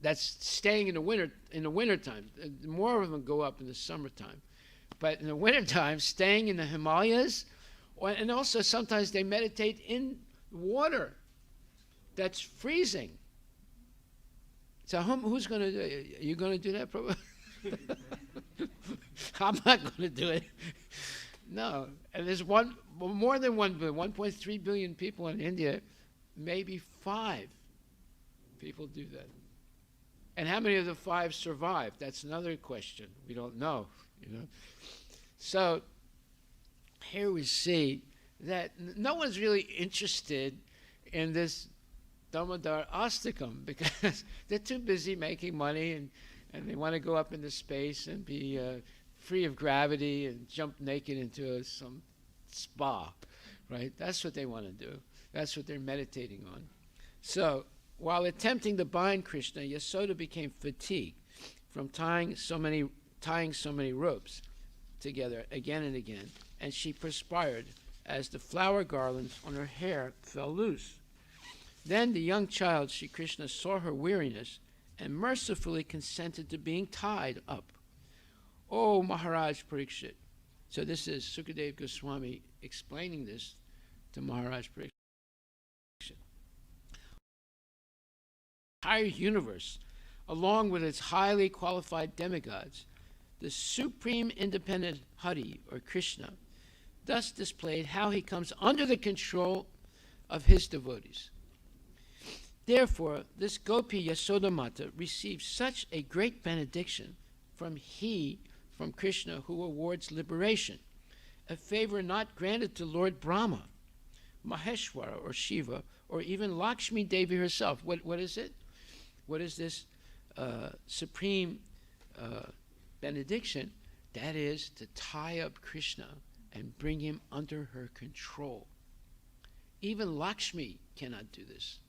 Speaker 1: That's staying in the wintertime. More of them go up in the summertime. But in the wintertime, staying in the Himalayas, and also sometimes they meditate in water that's freezing. So who's going to do it? Are you going to do that, Prabhu? I'm not going to do it. No. And there's more than 1.3 billion people in India. Maybe 5 people do that. And how many of the 5 survive? That's another question. We don't know, So here we see that no one's really interested in this Damodarastakam because they're too busy making money and they want to go up into space and be free of gravity and jump naked into some spa, right? That's what they want to do. That's what they're meditating on. So while attempting to bind Krishna, Yasoda became fatigued from tying so many ropes together again and again, and she perspired as the flower garlands on her hair fell loose. Then the young child, Sri Krishna, saw her weariness and mercifully consented to being tied up. Oh, Maharaj Parikshit. So this is Sukadev Goswami explaining this to Maharaj Parikshit. The entire universe, along with its highly qualified demigods, the supreme independent Hari, or Krishna, thus displayed how he comes under the control of his devotees. Therefore, this Gopi Yasodamata received such a great benediction from Krishna, who awards liberation, a favor not granted to Lord Brahma, Maheshwara, or Shiva, or even Lakshmi Devi herself. What is it? What is this supreme benediction? That is to tie up Krishna and bring him under her control. Even Lakshmi cannot do this.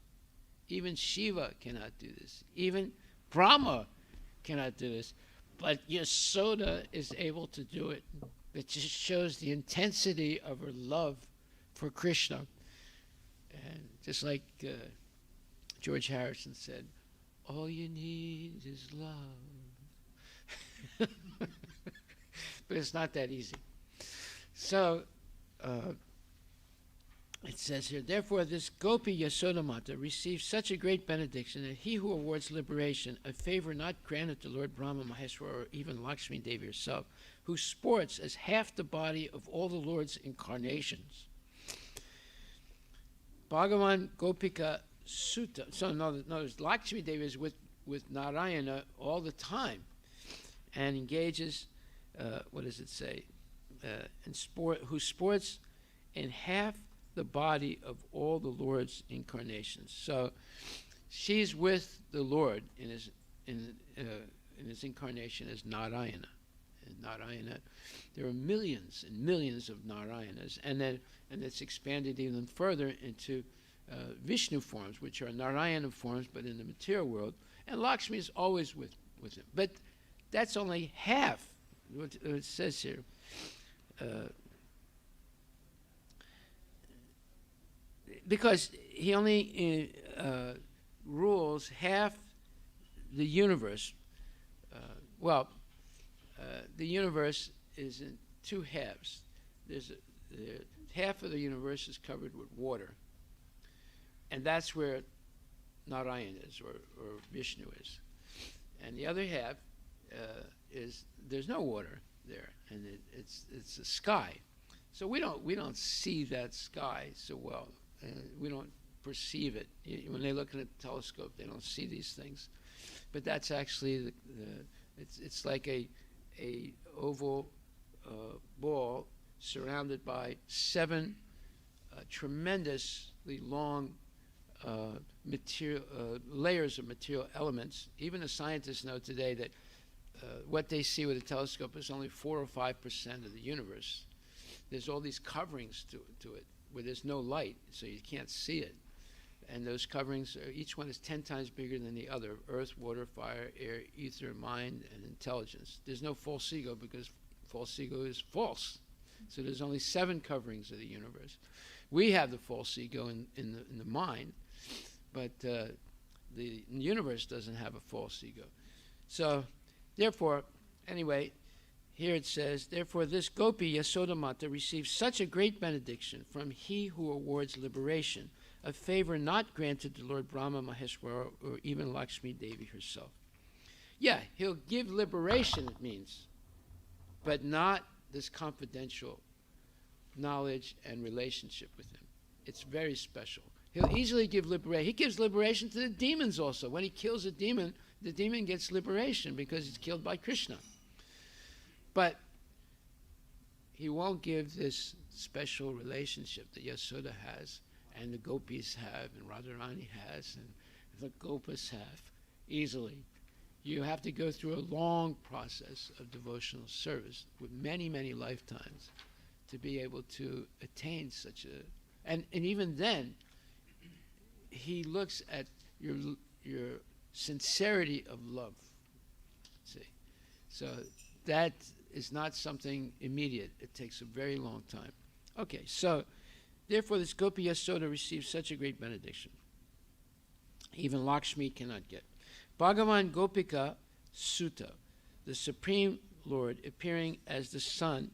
Speaker 1: Even Shiva cannot do this. Even Brahma cannot do this. But Yasoda is able to do it that just shows the intensity of her love for Krishna. And just like George Harrison said, all you need is love. But it's not that easy. So it says here, therefore this Gopi Yasodamata received such a great benediction that he who awards liberation, a favor not granted to Lord Brahma, Maheshwara, or even Lakshmi Devi herself, who sports as half the body of all the Lord's incarnations. Bhagavan Gopika Sutta. So notice Lakshmi Devi is with Narayana all the time and engages, what does it say? Who sports in half the body of all the Lord's incarnations. So she's with the Lord in his incarnation as Narayana. And Narayana, there are millions and millions of Narayanas, and it's expanded even further into Vishnu forms, which are Narayana forms, but in the material world. And Lakshmi is always with him. But that's only half what it says here. Because he only rules half the universe. The universe is in two halves. Half of the universe is covered with water, and that's where Narayan is, or Vishnu is. And the other half is there's no water there, and it's a sky. So we don't see that sky so well. We don't perceive it. When they look at a telescope, they don't see these things. But that's actually it's like a oval ball surrounded by 7 tremendously long layers of material elements. Even the scientists know today that what they see with a telescope is only 4 or 5% of the universe. There's all these coverings to it where there's no light, so you can't see it. And those coverings, each one is 10 times bigger than the other: earth, water, fire, air, ether, mind, and intelligence. There's no false ego, because false ego is false. So there's only 7 coverings of the universe. We have the false ego in the mind, but the universe doesn't have a false ego. So therefore, anyway, here it says, therefore this Gopi Yasodamata received such a great benediction from he who awards liberation, a favor not granted to Lord Brahma, Maheshwara, or even Lakshmi Devi herself. Yeah, he'll give liberation, it means, but not this confidential knowledge and relationship with him. It's very special. He'll easily give liberation. He gives liberation to the demons also. When he kills a demon, the demon gets liberation because it's killed by Krishna. But he won't give this special relationship that Yasoda has, and the gopis have, and Radharani has, and the gopas have easily. You have to go through a long process of devotional service with many, many lifetimes to be able to attain such a... And even then, he looks at your sincerity of love. See? So that is not something immediate. It takes a very long time. Okay, so therefore this Gopi Yasoda receives such a great benediction. Even Lakshmi cannot get. Bhagavan Gopika Sutta, the Supreme Lord, appearing as the son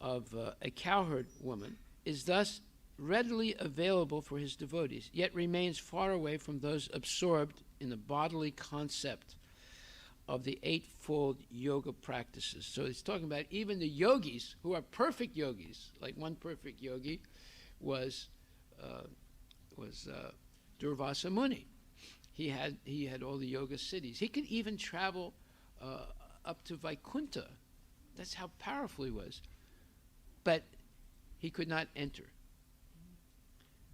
Speaker 1: of a cowherd woman, is thus readily available for his devotees, yet remains far away from those absorbed in the bodily concept of the 8-fold yoga practices. So he's talking about even the yogis who are perfect yogis. Like one perfect yogi was Durvasa Muni. He had all the yoga cities. He could even travel up to Vaikuntha. That's how powerful he was. But he could not enter.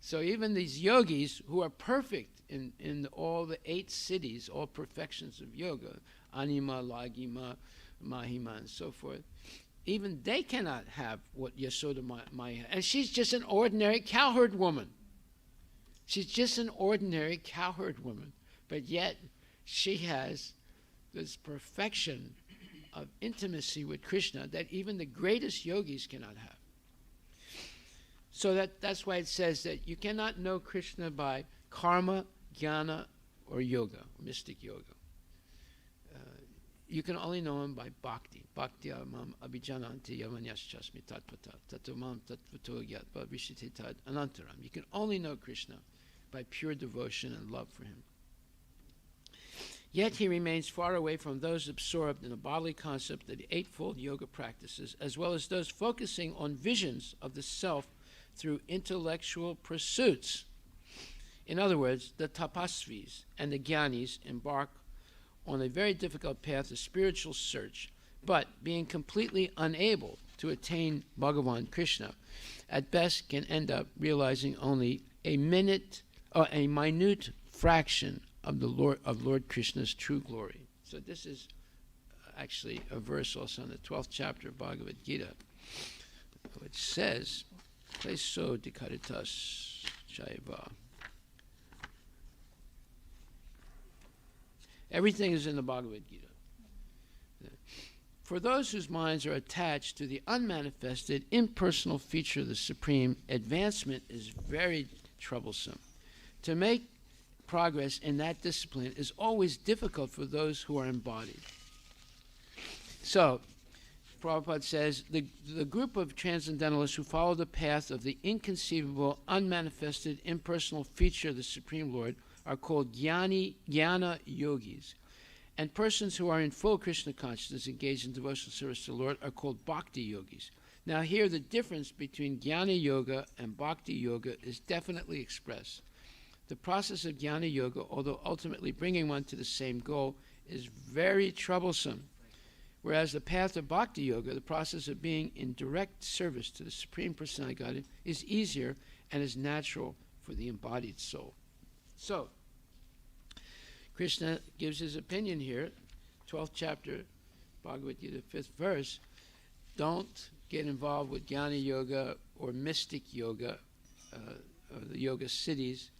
Speaker 1: So even these yogis who are perfect in all the 8 cities, all perfections of yoga, Anima, Lagima, Mahima, and so forth, even they cannot have what Yasoda Maya has. And she's just an ordinary cowherd woman. She's just an ordinary cowherd woman. But yet she has this perfection of intimacy with Krishna that even the greatest yogis cannot have. So that's why it says that you cannot know Krishna by karma, jnana, or yoga, mystic yoga. You can only know him by bhakti. Bhakti mam abhijananti yavanyaschasmi tatpata tatumam tatvato gyatva vishite tad anantaram. You can only know Krishna by pure devotion and love for him. Yet he remains far away from those absorbed in the bodily concept of the eightfold yoga practices, as well as those focusing on visions of the self through intellectual pursuits. In other words, the tapasvis and the jnanis embark on a very difficult path of spiritual search, but being completely unable to attain Bhagavan Krishna, at best can end up realizing only a minute or a minute fraction of Lord Krishna's true glory. So this is actually a verse also in the 12th chapter of Bhagavad Gita, which says, Kleso dikaritas jaiva. Everything is in the Bhagavad Gita. For those whose minds are attached to the unmanifested, impersonal feature of the Supreme, advancement is very troublesome. To make progress in that discipline is always difficult for those who are embodied. So, Prabhupada says, the group of transcendentalists who follow the path of the inconceivable, unmanifested, impersonal feature of the Supreme Lord are called jnana yogis. And persons who are in full Krishna consciousness engaged in devotional service to the Lord are called bhakti yogis. Now here the difference between jnana yoga and bhakti yoga is definitely expressed. The process of jnana yoga, although ultimately bringing one to the same goal, is very troublesome. Whereas the path of bhakti yoga, the process of being in direct service to the Supreme Personality of Godhead, is easier and is natural for the embodied soul. So, Krishna gives his opinion here, 12th chapter, Bhagavad Gita, 5th verse. Don't get involved with jnana yoga or mystic yoga, or the yoga cities,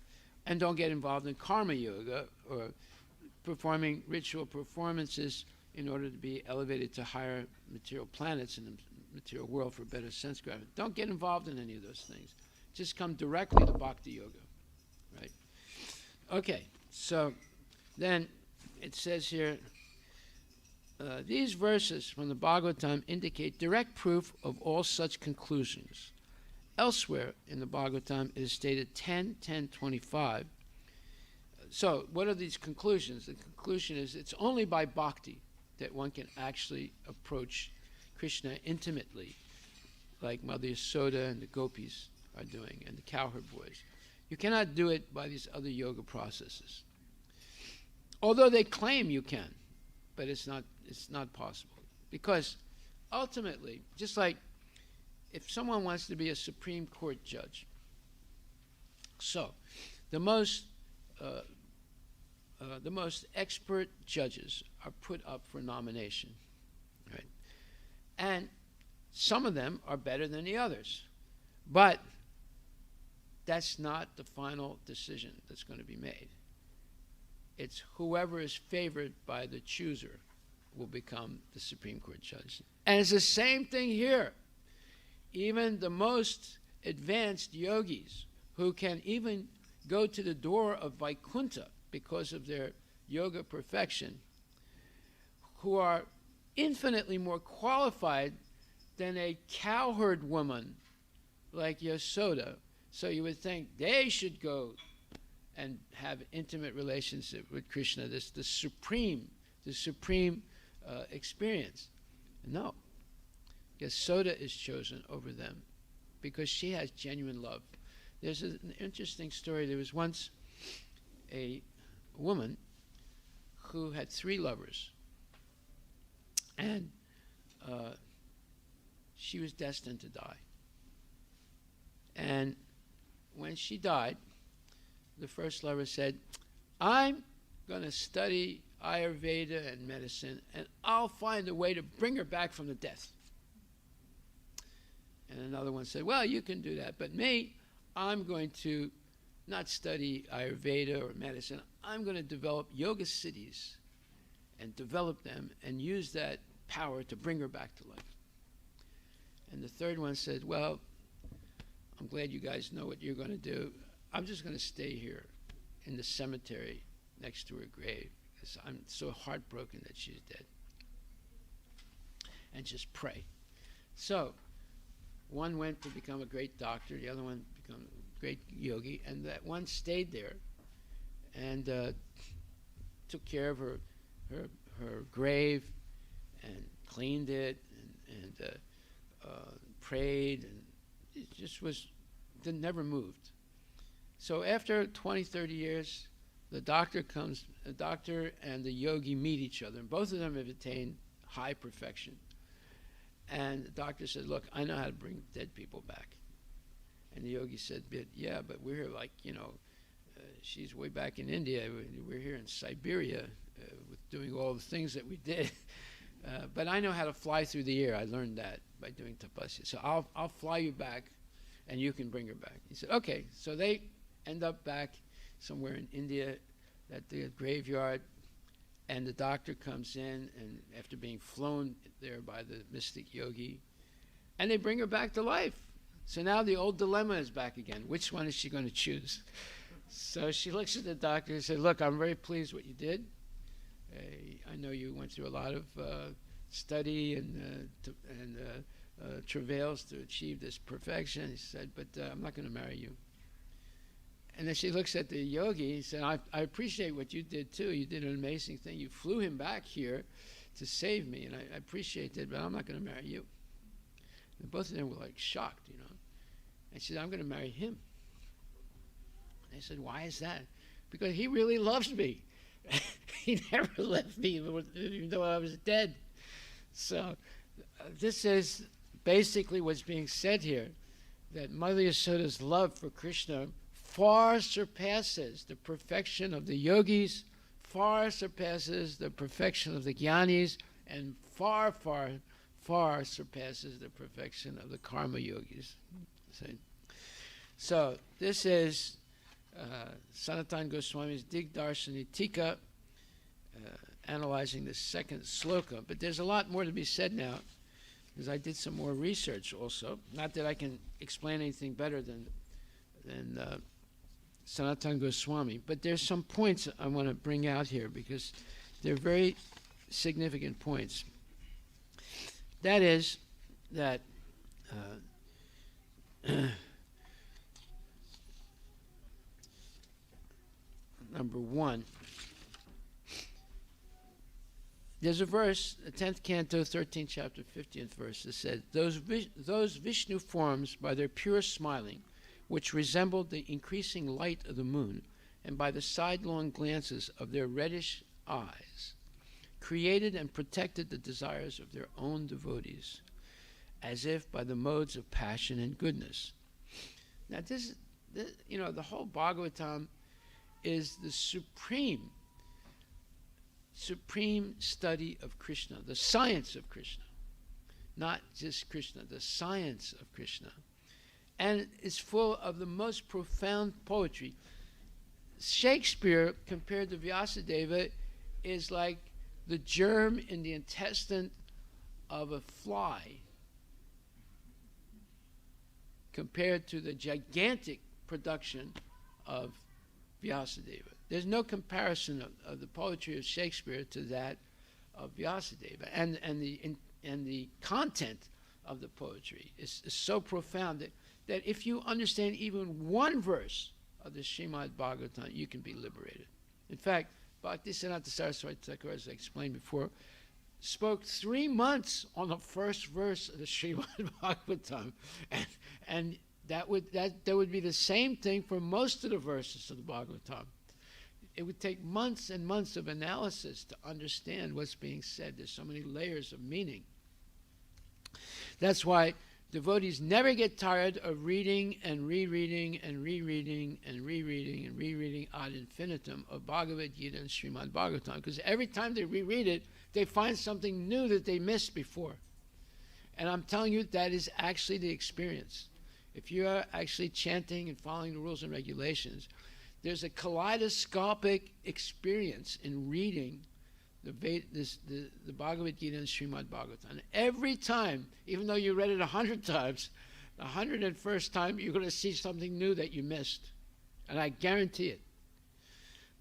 Speaker 1: and don't get involved in karma yoga or performing ritual performances in order to be elevated to higher material planets in the material world for better sense gravity. Don't get involved in any of those things. Just come directly to bhakti yoga, right? Okay, so then it says here, these verses from the Bhagavatam indicate direct proof of all such conclusions. Elsewhere in the Bhagavatam it is stated 10:10:25. So what are these conclusions? The conclusion is it's only by bhakti that one can actually approach Krishna intimately, like Mother Yasoda and the gopis are doing, and the cowherd boys. You cannot do it by these other yoga processes. Although they claim you can, but it's not possible. Because ultimately, just like if someone wants to be a Supreme Court judge, so the most expert judges are put up for nomination, right? And some of them are better than the others, but that's not the final decision that's going to be made. It's whoever is favored by the chooser will become the Supreme Court judge. And it's the same thing here. Even the most advanced yogis who can even go to the door of Vaikuntha because of their yoga perfection, who are infinitely more qualified than a cowherd woman like Yasoda. So you would think they should go and have intimate relationship with Krishna, the supreme experience. No. Yasoda is chosen over them because she has genuine love. There's an interesting story. There was once a woman who had 3 lovers, and she was destined to die. And when she died, the first lover said, I'm going to study Ayurveda and medicine, and I'll find a way to bring her back from the death. And another one said, well, you can do that, but me, I'm going to not study Ayurveda or medicine. I'm going to develop yoga cities and develop them and use that power to bring her back to life. And the third one said, well, I'm glad you guys know what you're going to do. I'm just going to stay here in the cemetery next to her grave because I'm so heartbroken that she's dead. And just pray. So one went to become a great doctor, the other one become a great yogi, and that one stayed there and took care of her grave and cleaned it and prayed, and it just never moved. So after 20, 30 years, the doctor and the yogi meet each other, and both of them have attained high perfection. And the doctor said, look, I know how to bring dead people back. And the yogi said, yeah, but we're like, she's way back in India. We're here in Siberia with doing all the things that we did. But I know how to fly through the air. I learned that by doing tapasya. So I'll fly you back, and you can bring her back. He said, okay. So they end up back somewhere in India at the graveyard, and the doctor comes in, and after being flown there by the mystic yogi, and they bring her back to life. So now the old dilemma is back again. Which one is she going to choose? So she looks at the doctor and said, look, I'm very pleased what you did. I know you went through a lot of study and travails to achieve this perfection. He said, but I'm not going to marry you. And then she looks at the yogi and said, I appreciate what you did too. You did an amazing thing. You flew him back here to save me, and I appreciate it, but I'm not going to marry you. And both of them were like shocked, And she said, I'm going to marry him. And they said, why is that? Because he really loves me. He never left me, even though I was dead. So this is basically what's being said here, that Mother Yasoda's love for Krishna far surpasses the perfection of the yogis, far surpasses the perfection of the jnanis, and far, far, far surpasses the perfection of the karma yogis. See? So this is Sanatana Goswami's Digdarshani Tika, analyzing the second sloka. But there's a lot more to be said now, because I did some more research also. Not that I can explain anything better than Sanatana Goswami, but there's some points I want to bring out here because they're very significant points. That is that number one, there's a verse, the 10th canto, 13th chapter, 50th verse, that said, those Vishnu forms by their pure smiling, which resembled the increasing light of the moon, and by the sidelong glances of their reddish eyes, created and protected the desires of their own devotees, as if by the modes of passion and goodness. Now this the whole Bhagavatam is the supreme study of Krishna, the science of Krishna. Not just Krishna, the science of Krishna. And it's full of the most profound poetry. Shakespeare, compared to Vyasadeva, is like the germ in the intestine of a fly compared to the gigantic production of Vyasadeva. There's no comparison of the poetry of Shakespeare to that of Vyasadeva. And the content of the poetry is so profound that if you understand even one verse of the Srimad Bhagavatam, you can be liberated. In fact, Bhaktisiddhanta Saraswati Thakur, as I explained before, spoke 3 months on the first verse of the Srimad Bhagavatam, and that would be the same thing for most of the verses of the Bhagavatam. It would take months and months of analysis to understand what's being said. There's so many layers of meaning. That's why devotees never get tired of reading and rereading and rereading and rereading and rereading ad infinitum of Bhagavad Gita and Srimad Bhagavatam, because every time they reread it, they find something new that they missed before. And I'm telling you, that is actually the experience. If you are actually chanting and following the rules and regulations, there's a kaleidoscopic experience in reading the Bhagavad Gita and Srimad Bhagavatam. And every time, even though you read it 100 times, the 101st time you're going to see something new that you missed. And I guarantee it.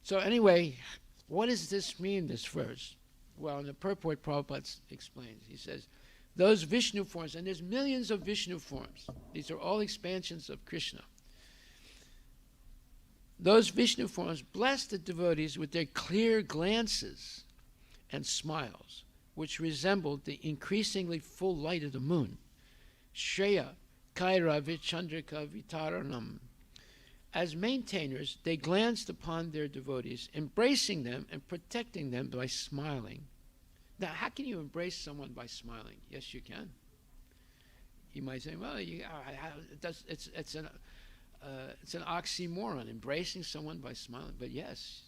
Speaker 1: So anyway, what does this mean, this verse? Well, in the purport, Prabhupada explains. He says, those Vishnu forms, and there's millions of Vishnu forms. These are all expansions of Krishna. Those Vishnu forms bless the devotees with their clear glances and smiles, which resembled the increasingly full light of the moon. Shreya Kaira Vichandrika Vitaranam. As maintainers, they glanced upon their devotees, embracing them and protecting them by smiling. Now, how can you embrace someone by smiling? Yes, you can. You might say, well, it's an oxymoron, embracing someone by smiling. But yes,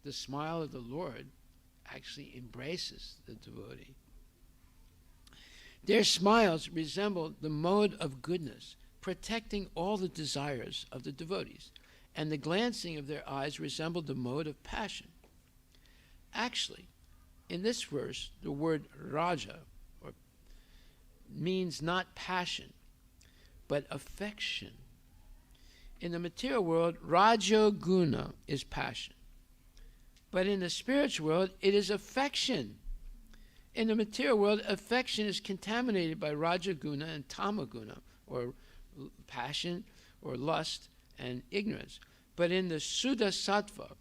Speaker 1: the smile of the Lord actually embraces the devotee. Their smiles resemble the mode of goodness, protecting all the desires of the devotees, and the glancing of their eyes resembled the mode of passion. Actually, in this verse, the word raja means not passion, but affection. In the material world, rajo guna is passion. But in the spiritual world, it is affection. In the material world, affection is contaminated by rajaguna and tamaguna, or passion or lust and ignorance. But in the Suddha Sattva,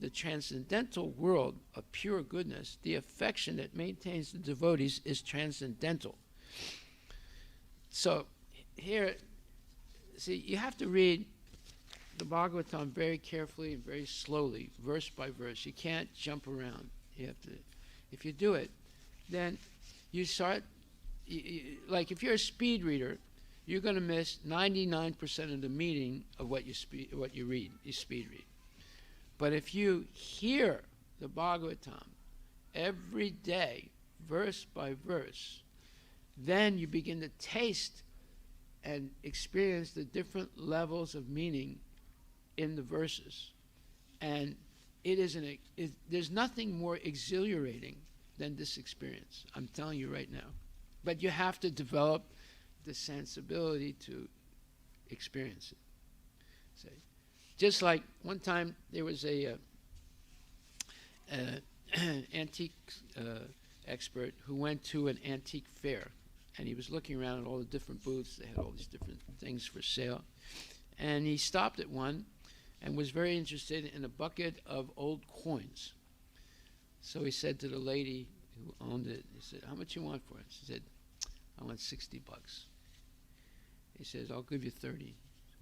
Speaker 1: the transcendental world of pure goodness, the affection that maintains the devotees is transcendental. So here, see, you have to read the Bhagavatam very carefully and very slowly, verse by verse. You can't jump around. You have to, if you do it, then you start, like if you're a speed reader, you're going to miss 99% of the meaning of what you read, you speed read. But if you hear the Bhagavatam every day, verse by verse, then you begin to taste and experience the different levels of meaning in the verses. And there's nothing more exhilarating than this experience. I'm telling you right now. But you have to develop the sensibility to experience it. So, just like one time there was a antique expert who went to an antique fair, and he was looking around at all the different booths. They had all these different things for sale, and he stopped at one and was very interested in a bucket of old coins. So he said to the lady who owned it, he said, "How much you want for it?" She said, "I want $60." He says, "I'll give you 30."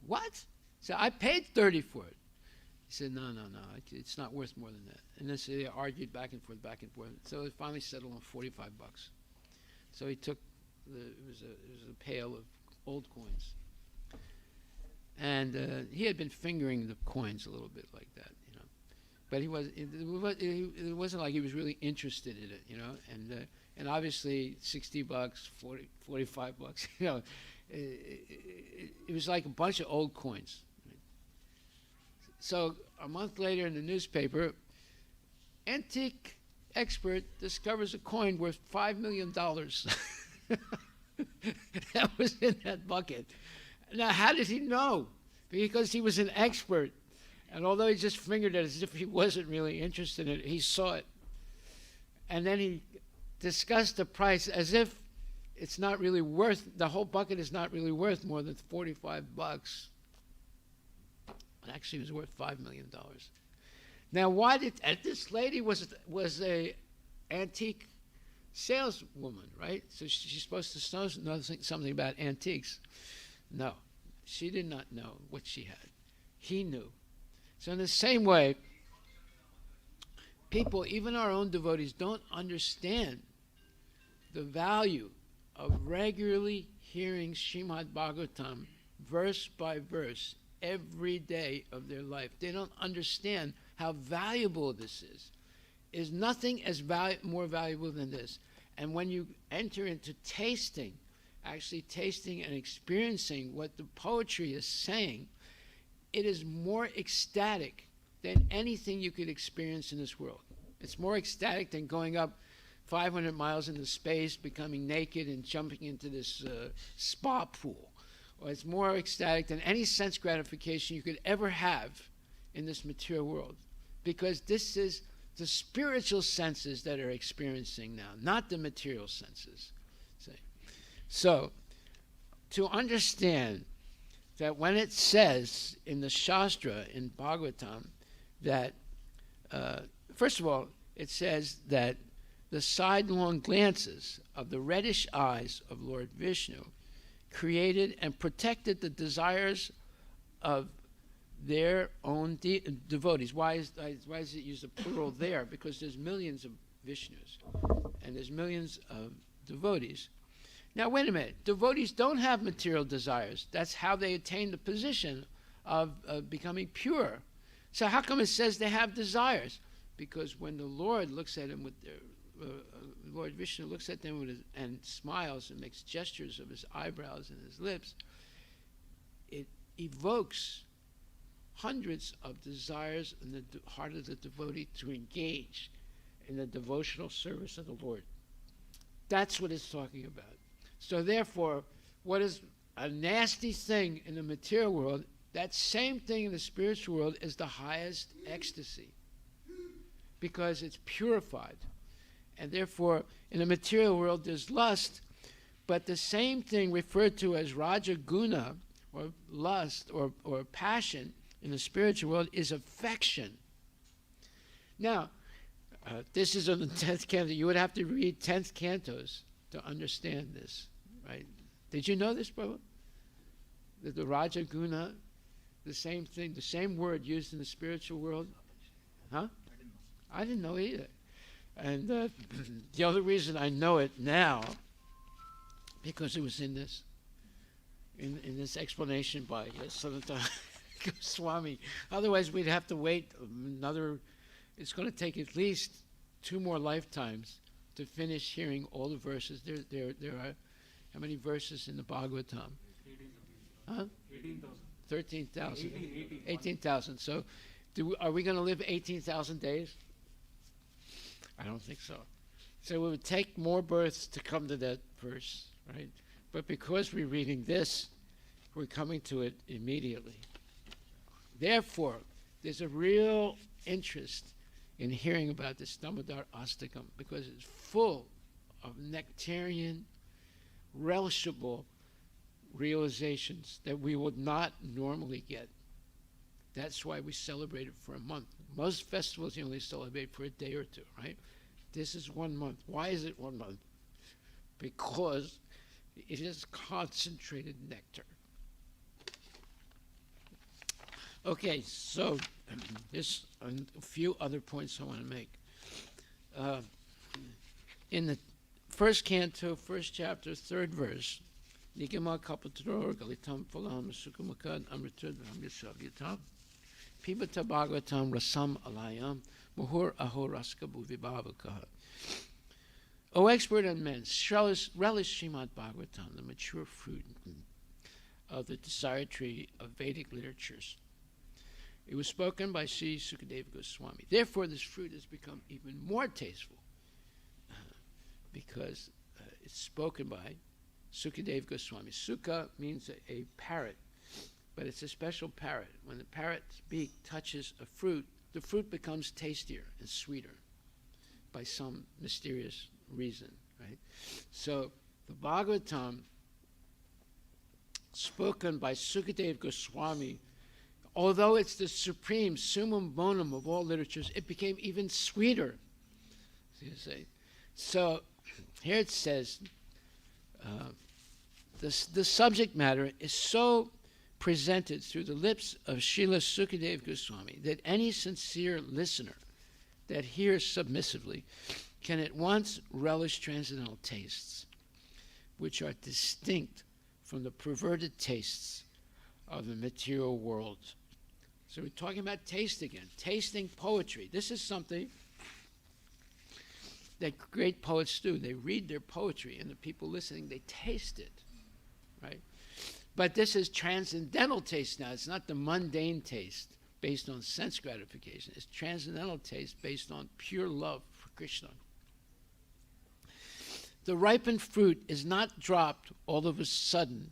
Speaker 1: What? So I paid 30 for it. He said, no, it's not worth more than that. And then so they argued back and forth. So it finally settled on $45. So he took it was a pail of old coins, and he had been fingering the coins a little bit like that, you know. But it wasn't like he was really interested in it, you know. And obviously $60, $45, you know. It was like a bunch of old coins. So a month later in the newspaper, antique expert discovers a coin worth $5 million. That was in that bucket. Now, how did he know? Because he was an expert. And although he just fingered it as if he wasn't really interested in it, he saw it. And then he discussed the price as if it's not really worth, the whole bucket is not really worth more than $45. Actually, it was worth $5 million. Now, why did this lady was a antique saleswoman, right? So she's supposed to know something about antiques. No, she did not know what she had. He knew. So in the same way, people, even our own devotees, don't understand the value of regularly hearing Srimad Bhagavatam verse by verse every day of their life. They don't understand how valuable this is. Is nothing more valuable than this. And when you enter into tasting, actually tasting and experiencing what the poetry is saying, it is more ecstatic than anything you could experience in this world. It's more ecstatic than going up 500 miles into space, becoming naked and jumping into this spa pool. Or it's more ecstatic than any sense gratification you could ever have in this material world. Because this is the spiritual senses that are experiencing now, not the material senses. See? So, to understand that when it says in the Shastra, in Bhagavatam, that, first of all, it says that the sidelong glances of the reddish eyes of Lord Vishnu created and protected the desires of their own devotees. Why does it use the plural there? Because there's millions of Vishnus and there's millions of devotees. Now, wait a minute. Devotees don't have material desires. That's how they attain the position of becoming pure. So how come it says they have desires? Because when the Lord looks at them with their, Lord Vishnu looks at them with and smiles and makes gestures of his eyebrows and his lips, it evokes hundreds of desires in the heart of the devotee to engage in the devotional service of the Lord. That's what it's talking about. So therefore, what is a nasty thing in the material world, that same thing in the spiritual world is the highest ecstasy, because it's purified. And therefore, in the material world, there's lust, but the same thing referred to as Raja Guna, or lust, or passion, in the spiritual world is affection. Now, this is on the 10th canto. You would have to read 10th cantos to understand this, right? Did you know this, Prabhu? That the Raja Guna, the same thing, the same word used in the spiritual world? Huh? I didn't know either. And the other reason I know it now, because it was in this explanation by Sanatana Goswami. Otherwise, we'd have to wait another. It's going to take at least 2 more lifetimes to finish hearing all the verses. There are how many verses in the Bhagavatam? 13,000. 18,000. So, are we going to live 18,000 days? I don't think so. So it would take more births to come to that verse, right? But because we're reading this, we're coming to it immediately. Therefore, there's a real interest in hearing about this Damodarastakam, because it's full of nectarian, relishable realizations that we would not normally get. That's why we celebrate it for a month. Most festivals you only celebrate for a day or two, right? This is 1 month. Why is it 1 month? Because it is concentrated nectar. Okay, so there's a few other points I want to make. In the first canto, first chapter, 3rd verse, Nigama Kapatro Galitam Phalam Sukamakad Amritud Ramyasavyatam Pibata Bhagavatam Rasam Alayam Muhur Ahoraskabu Vibhavakaha. O expert on men, relish Srimad Bhagavatam, the mature fruit of the desired tree of Vedic literatures. It was spoken by Sri Sukadeva Goswami. Therefore, this fruit has become even more tasteful because it's spoken by Sukadeva Goswami. Sukha means a parrot, but it's a special parrot. When the parrot's beak touches a fruit, the fruit becomes tastier and sweeter by some mysterious reason, right? So the Bhagavatam, spoken by Sukadeva Goswami, although it's the supreme summum bonum of all literatures, it became even sweeter. So here it says, the subject matter is so presented through the lips of Srila Sukadeva Goswami that any sincere listener that hears submissively can at once relish transcendental tastes, which are distinct from the perverted tastes of the material world. So we're talking about taste again, tasting poetry. This is something that great poets do. They read their poetry, and the people listening, they taste it, right? But this is transcendental taste now. It's not the mundane taste based on sense gratification. It's transcendental taste based on pure love for Krishna. The ripened fruit is not dropped all of a sudden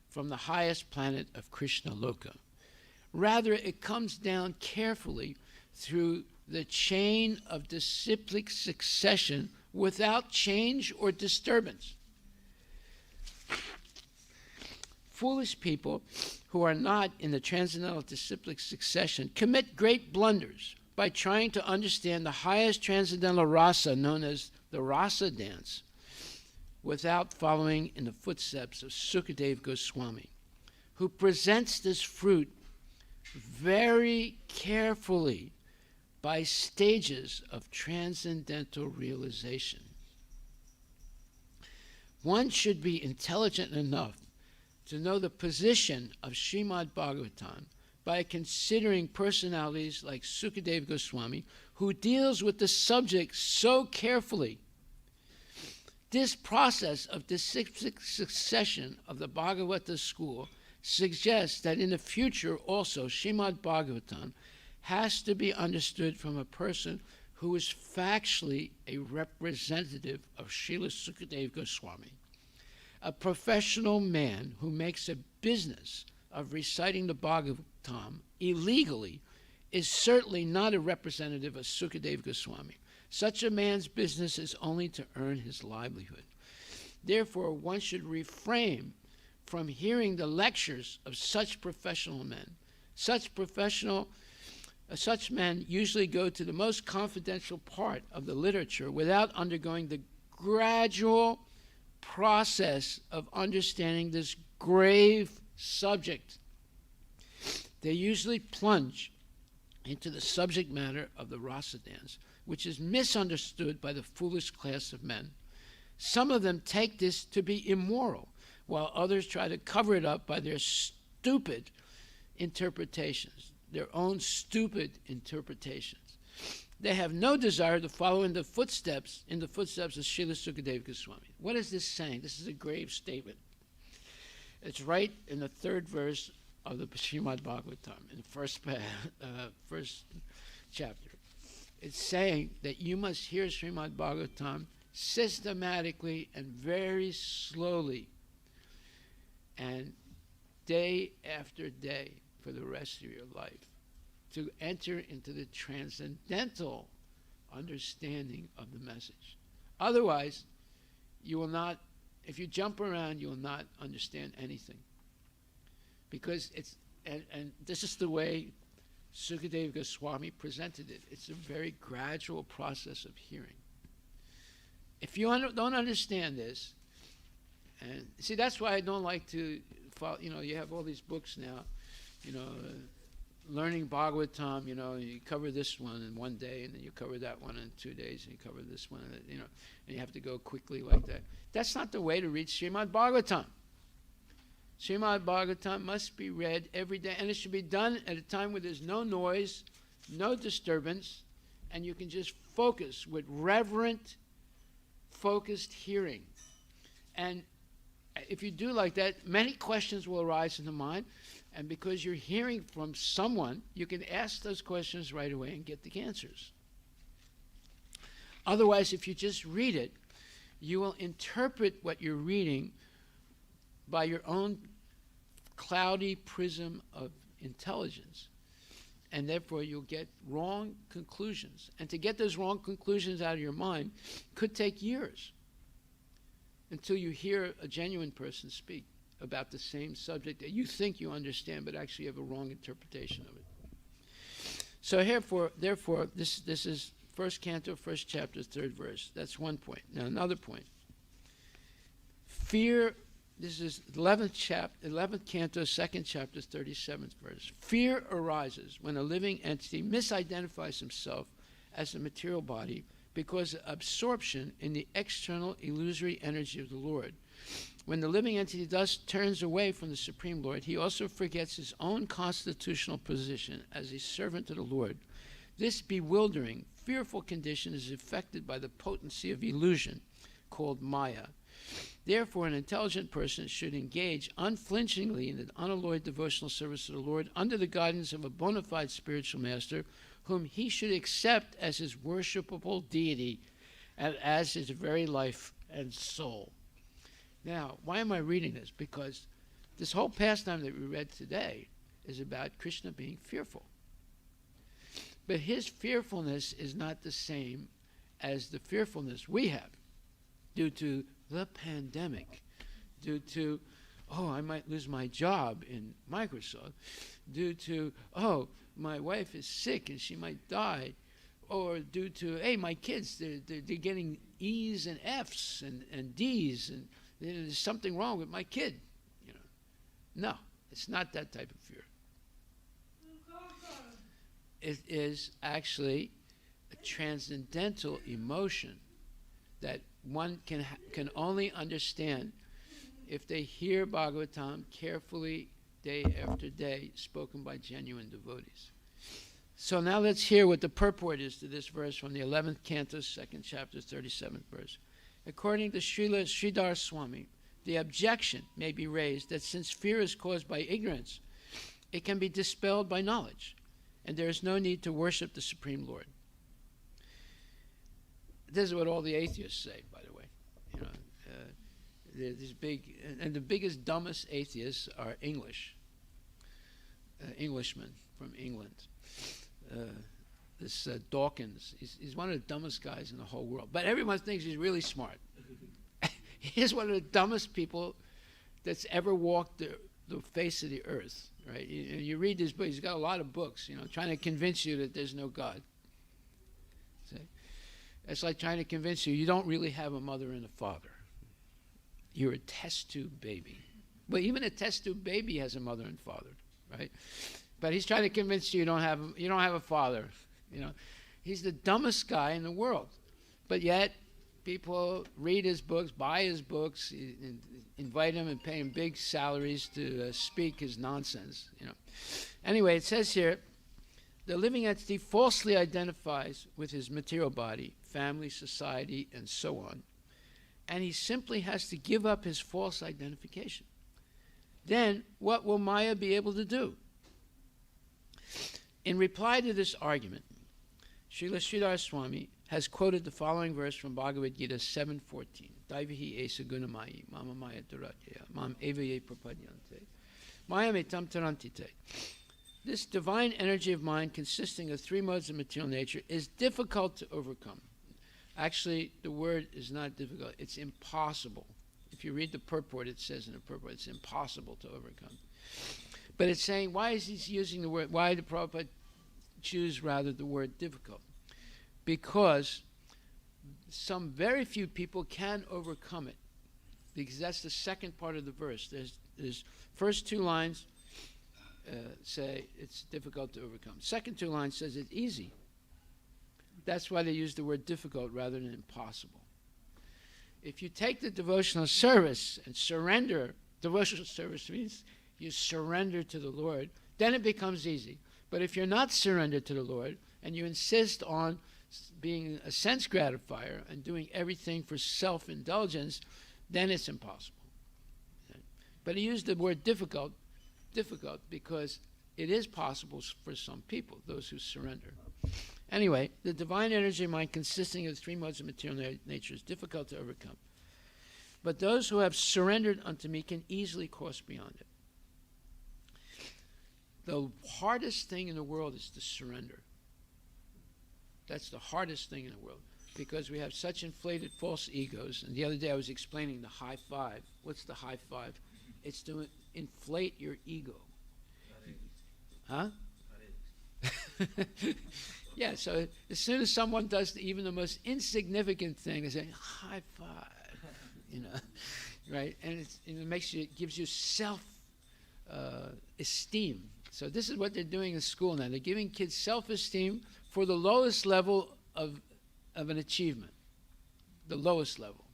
Speaker 1: from the highest planet of Krishna Loka. Rather, it comes down carefully through the chain of disciplic succession without change or disturbance. Foolish people who are not in the transcendental disciplic succession commit great blunders by trying to understand the highest transcendental rasa known as the rasa dance without following in the footsteps of Sukadeva Goswami, who presents this fruit very carefully by stages of transcendental realization. One should be intelligent enough to know the position of Srimad Bhagavatam by considering personalities like Sukadeva Goswami, who deals with the subject so carefully. This process of disciplic succession of the Bhagavata school suggests that in the future also Srimad Bhagavatam has to be understood from a person who is factually a representative of Srila Sukadeva Goswami. A professional man who makes a business of reciting the Bhagavatam illegally is certainly not a representative of Sukadeva Goswami. Such a man's business is only to earn his livelihood. Therefore, one should refrain from hearing the lectures of such professional men. Such men usually go to the most confidential part of the literature without undergoing the gradual process of understanding this grave subject. They usually plunge into the subject matter of the rasa dance, which is misunderstood by the foolish class of men. Some of them take this to be immoral, while others try to cover it up by their stupid interpretations, their own stupid interpretations. They have no desire to follow in the footsteps of Srila Sukadeva Goswami. What is this saying? This is a grave statement. It's right in the third verse of the Srimad Bhagavatam, in the first chapter. It's saying that you must hear Srimad Bhagavatam systematically and very slowly, and day after day for the rest of your life, to enter into the transcendental understanding of the message. Otherwise, you will not, if you jump around, you will not understand anything. Because and this is the way Sukadeva Goswami presented it. It's a very gradual process of hearing. If you don't understand this, and see, that's why I don't like to follow, you have all these books now, learning Bhagavatam, you cover this one in one day, and then you cover that one in 2 days, and you cover this one, and you have to go quickly like that. That's not the way to read Srimad Bhagavatam. Srimad Bhagavatam must be read every day, and it should be done at a time where there's no noise, no disturbance, and you can just focus with reverent, focused hearing. And if you do like that, many questions will arise in the mind, and because you're hearing from someone, you can ask those questions right away and get the answers. Otherwise, if you just read it, you will interpret what you're reading by your own cloudy prism of intelligence, and therefore you'll get wrong conclusions. And to get those wrong conclusions out of your mind could take years until you hear a genuine person speak about the same subject that you think you understand, but actually you have a wrong interpretation of it. So therefore, this is first canto, first chapter, third verse. That's one point. Now another point. Fear. This is 11th canto, second chapter, 37th verse. Fear arises when a living entity misidentifies himself as a material body because of absorption in the external illusory energy of the Lord. When the living entity thus turns away from the Supreme Lord, he also forgets his own constitutional position as a servant to the Lord. This bewildering, fearful condition is affected by the potency of illusion called Maya. Therefore, an intelligent person should engage unflinchingly in an unalloyed devotional service to the Lord under the guidance of a bona fide spiritual master whom he should accept as his worshipable deity and as his very life and soul. Now, why am I reading this? Because this whole pastime that we read today is about Krishna being fearful. But his fearfulness is not the same as the fearfulness we have due to the pandemic, due to, I might lose my job in Microsoft, due to, my wife is sick and she might die, or due to, hey, my kids, they're getting E's and F's and D's, and there's something wrong with my kid. No, it's not that type of fear. It is actually a transcendental emotion that one can only understand if they hear Bhagavatam carefully day after day, spoken by genuine devotees. So now let's hear what the purport is to this verse from the 11th canto, 2nd chapter, 37th verse. According to Srila Sridhar Swami, the objection may be raised that since fear is caused by ignorance, it can be dispelled by knowledge, and there is no need to worship the Supreme Lord. This is what all the atheists say, by the way. These big, and the biggest, dumbest atheists are Englishmen from England. This Dawkins, he's one of the dumbest guys in the whole world, but everyone thinks he's really smart. He's one of the dumbest people that's ever walked the face of the earth, right? You read his book, he's got a lot of books, trying to convince you that there's no God. See? It's like trying to convince you don't really have a mother and a father. You're a test tube baby. Well, even a test tube baby has a mother and father, right? But he's trying to convince you don't have a father. He's the dumbest guy in the world. But yet, people read his books, buy his books, invite him and pay him big salaries to speak his nonsense. Anyway, it says here, the living entity falsely identifies with his material body, family, society, and so on, and he simply has to give up his false identification. Then, what will Maya be able to do? In reply to this argument, Srila Sridhar Swami has quoted the following verse from Bhagavad Gita 7:14. Daivihi esa gunamayi, mama maya duratya, mam evaye prapadyante, maya me tam tarantite. This divine energy of mind, consisting of three modes of material nature, is difficult to overcome. Actually, the word is not difficult, it's impossible. If you read the purport, it says in the purport, it's impossible to overcome. But it's saying, why is he using the word, why did Prabhupada choose rather the word difficult? Because some very few people can overcome it. Because that's the second part of the verse. There's first two lines say it's difficult to overcome. Second two lines says it's easy. That's why they use the word difficult rather than impossible. If you take the devotional service and surrender, devotional service means you surrender to the Lord, then it becomes easy. But if you're not surrendered to the Lord and you insist on being a sense gratifier and doing everything for self-indulgence, then it's impossible. But he used the word difficult because it is possible for some people, those who surrender. Anyway, the divine energy of mind consisting of three modes of material nature is difficult to overcome. But those who have surrendered unto me can easily cross beyond it. The hardest thing in the world is to surrender. That's the hardest thing in the world because we have such inflated false egos. And the other day I was explaining the high five. What's the high five? It's to inflate your ego. Huh? Yeah, so as soon as someone does even the most insignificant thing, they say, high five, right? And it gives you self-esteem. So this is what they're doing in school now. They're giving kids self-esteem for the lowest level of an achievement. The lowest level.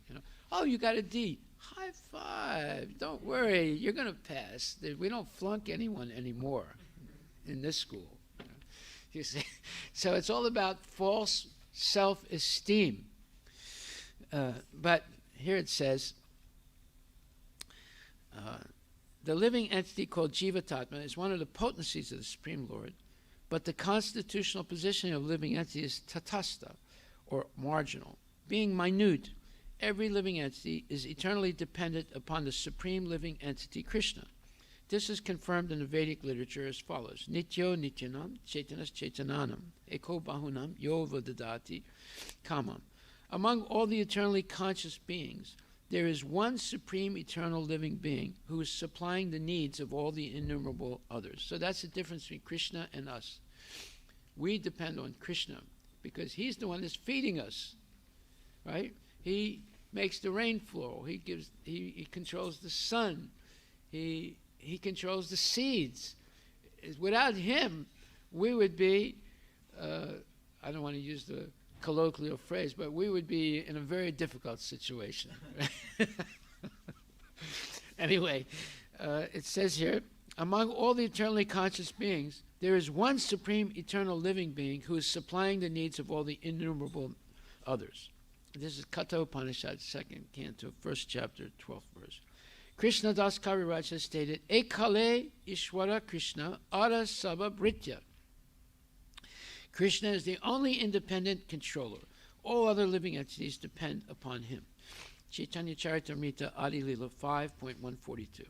Speaker 1: Oh, you got a D. High five. Don't worry. You're going to pass. We don't flunk anyone anymore in this school. You see? So it's all about false self-esteem. But here it says, the living entity called Jivatatma is one of the potencies of the Supreme Lord, but the constitutional positioning of living entity is tatastha, or marginal. Being minute, every living entity is eternally dependent upon the supreme living entity, Krishna. This is confirmed in the Vedic literature as follows. Nityo nityanam, chaitanas chaitananam, eko bahunam, yo vadadati kamam. Among all the eternally conscious beings, there is one supreme eternal living being who is supplying the needs of all the innumerable others. So that's the difference between Krishna and us. We depend on Krishna because he's the one that's feeding us, right? He makes the rain flow. He controls the sun. He controls the seeds. Without him, we would be, I don't want to use the colloquial phrase, but we would be in a very difficult situation. Anyway, it says here, among all the eternally conscious beings, there is one supreme eternal living being who is supplying the needs of all the innumerable others. This is Katha Upanishad, 2nd canto, 1st chapter, 12th verse. Krishna Das Kaviraj has stated, Ekale Ishwara Krishna Ara Sabha Britya. Krishna is the only independent controller. All other living entities depend upon him. Chaitanya Charitamrita Adi Lila 5.142.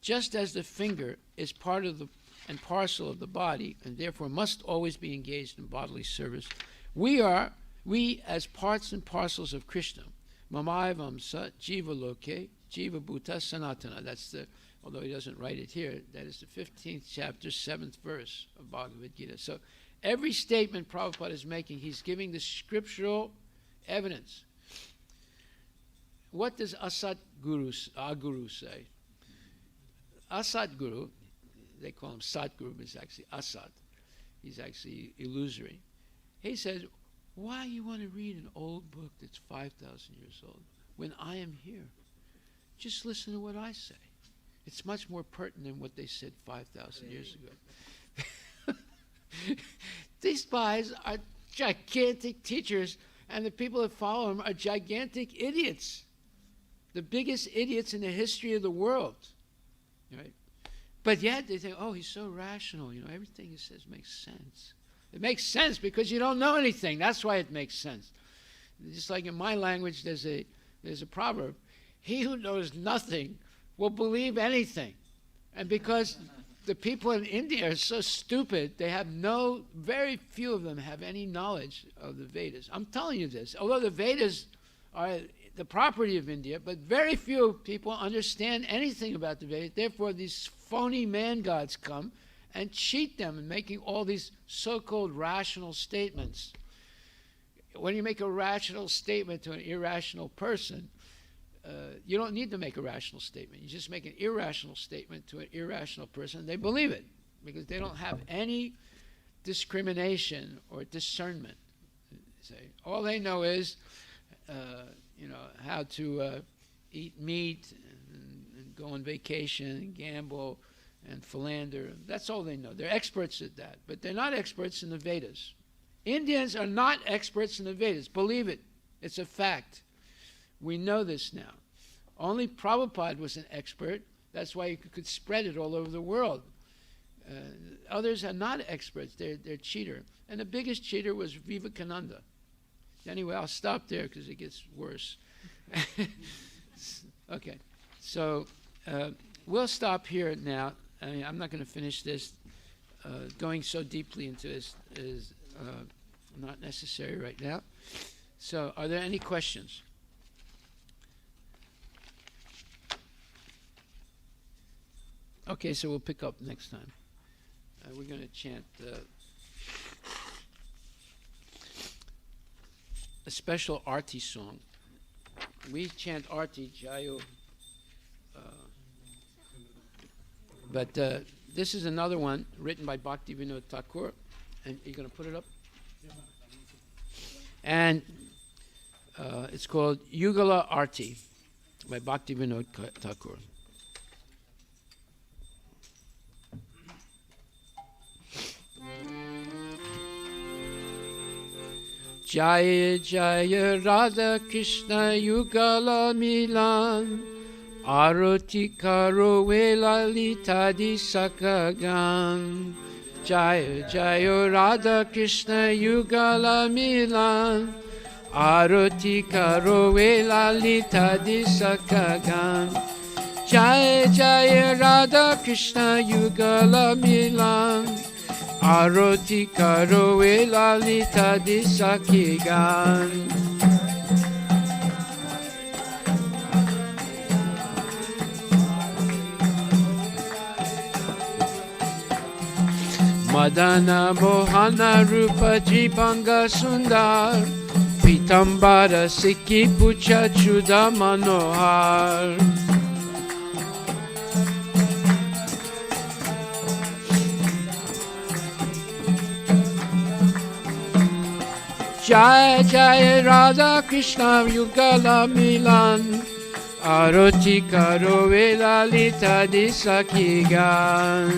Speaker 1: Just as the finger is part of and parcel of the body, and therefore must always be engaged in bodily service, we as parts and parcels of Krishna, Mamayavamsa Jiva Loke, Jiva Bhuta Sanatana. That's although he doesn't write it here, that is the 15th chapter, 7th verse of Bhagavad Gita. So every statement Prabhupada is making, he's giving the scriptural evidence. What does Asat Guru say? Asat Guru, they call him Satguru, but it's actually Asat. He's actually illusory. He says, why you want to read an old book that's 5,000 years old when I am here? Just listen to what I say. It's much more pertinent than what they said 5,000 years ago. These guys are gigantic teachers, and the people that follow them are gigantic idiots. The biggest idiots in the history of the world. Right? But yet they think, oh, he's so rational. Everything he says makes sense. It makes sense because you don't know anything. That's why it makes sense. Just like in my language, there's a proverb. He who knows nothing will believe anything. And because the people in India are so stupid, very few of them have any knowledge of the Vedas. I'm telling you this. Although the Vedas are the property of India, but very few people understand anything about the Vedas. Therefore, these phony man gods come and cheat them in making all these so-called rational statements. When you make a rational statement to an irrational person, you don't need to make a rational statement. You just make an irrational statement to an irrational person, and they believe it because they don't have any discrimination or discernment. All they know is, how to eat meat and go on vacation and gamble and philander. That's all they know. They're experts at that, but they're not experts in the Vedas. Indians are not experts in the Vedas. Believe it. It's a fact. We know this now. Only Prabhupada was an expert. That's why he could spread it all over the world. Others are not experts. They're cheater. And the biggest cheater was Vivekananda. Anyway, I'll stop there because it gets worse. Okay. So we'll stop here now. I'm not going to finish this. Going so deeply into this is not necessary right now. So are there any questions? Okay, so we'll pick up next time. We're going to chant a special arti song. We chant arti, Jayo. But this is another one written by Bhaktivinoda Thakur. And you're going to put it up? And it's called Yugala Arti by Bhaktivinoda Thakur. Jaya Jaya Radha Krishna Yugala Milan Aroti karo lalita di sakagam. Jaya Jaya Radha Krishna Yugala Milan. Aroti karo lalita di sakagam. Jaya Jaya Radha Krishna Yugala Milan. Aroti karo lalita di sakagam. Madana Mohana Rupa Jibanga Sundar Pitambara Sikhi Pucha Chuda Manohar. Jaya Jaya Radha Krishna Yugala Milan. Aroti karo lalita di sakhigan.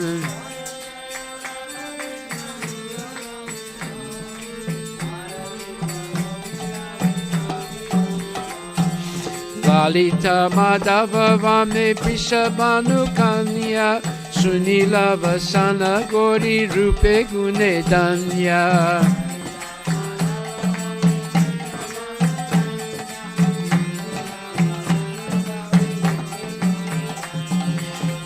Speaker 1: Lalita Madhava Vame Prishabhanu Kanya. Sunila Vasana Gori Rupe Gune Danya.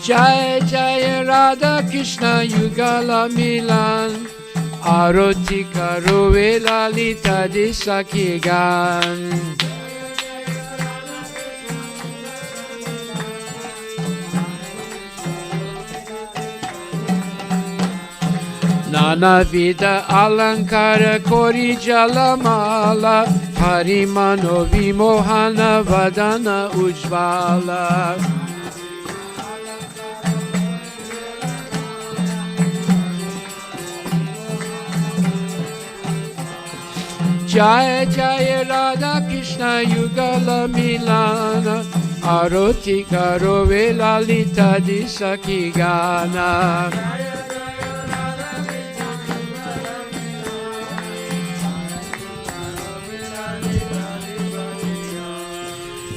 Speaker 1: Jaya Jaya Radha Krishna Yugala Milan. Aroti karo lalita di sakhigan. Nana vida alankara kori jalamala. Harimano vimohana vadana ujvala. Jaya Jaya Radha Krishna Yugala Milana. Aroti karo lalita di sakhigana.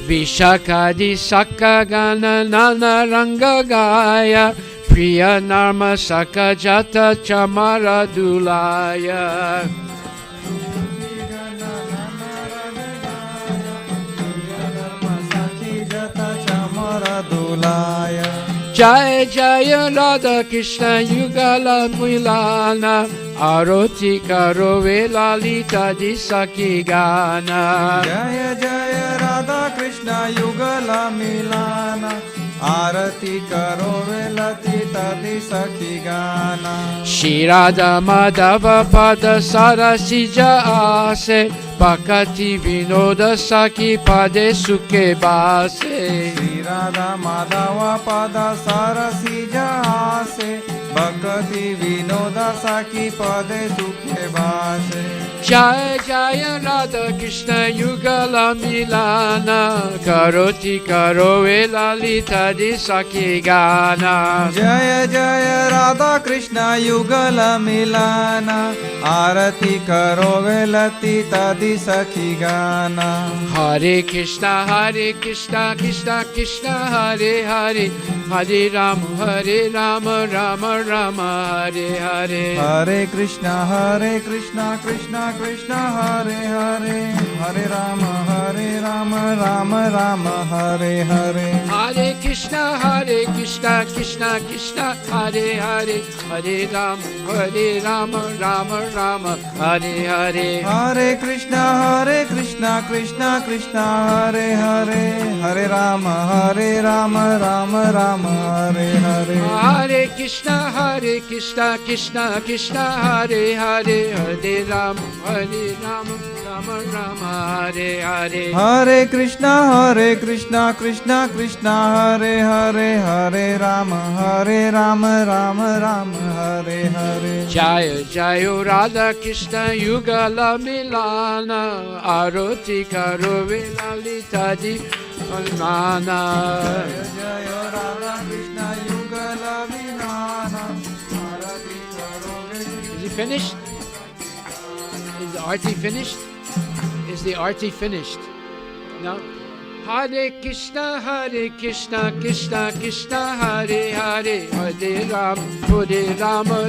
Speaker 1: Vishakadi Sakagana Nana Ranga Gaya. Priya Narma Sakajata Chamara Dulaya. Jaya Jaya Radha Krishna Yugala Milana. Aroti karo lalita di sakhigana.
Speaker 3: Jaya Jaya Radha Krishna Yugala Milana. Arati karo lalita di sakhigana.
Speaker 1: Shri Radha Madhava Pada Sarasija Ase. Bhakati Vinoda Sakhi Pade Sukhe Base.
Speaker 3: Shri Radha Madhava Pada Sarasija Ase. Bhakati Vinoda Sakhi Pade Sukhe Base.
Speaker 1: Jaya Jaya Radha Krishna Yugala Milana. Karoti karo lalita di sakhigana.
Speaker 3: Jaya Jaya Radha Krishna Yugala Milana. Arati karo lalita di sakhigana.
Speaker 1: Hare Krishna Krishna Krishna Hare Hare. Hare Rama Rama Rama Hare Hare.
Speaker 3: Hare Krishna Krishna Krishna Hare Hare. Hare Rama Rama Rama Hare Hare.
Speaker 1: Hare Krishna Krishna Krishna Hare Hare. Hare Rama Rama Rama Hare Hare.
Speaker 3: Hare Krishna Krishna Krishna Hare Hare. Hare Rama Rama Rama Hare Hare.
Speaker 1: Hare Krishna Krishna Krishna Hare Hare. Hare Rama Rama Rama Hare Hare.
Speaker 3: Hare Krishna Krishna Krishna Hare Hare. Hare Rama Rama Hare Hare.
Speaker 1: Jaya Jaya Radha Krishna Yugala Milana. Aroti karo lalita di Nana.
Speaker 3: Jaya Jaya Radha Krishna Yugala Milana.
Speaker 1: Is it finished? Is the arti finished? Is the arti finished? No? Hare Krishna, Krishna Krishna, Hare Hare, Hare Ram, Rama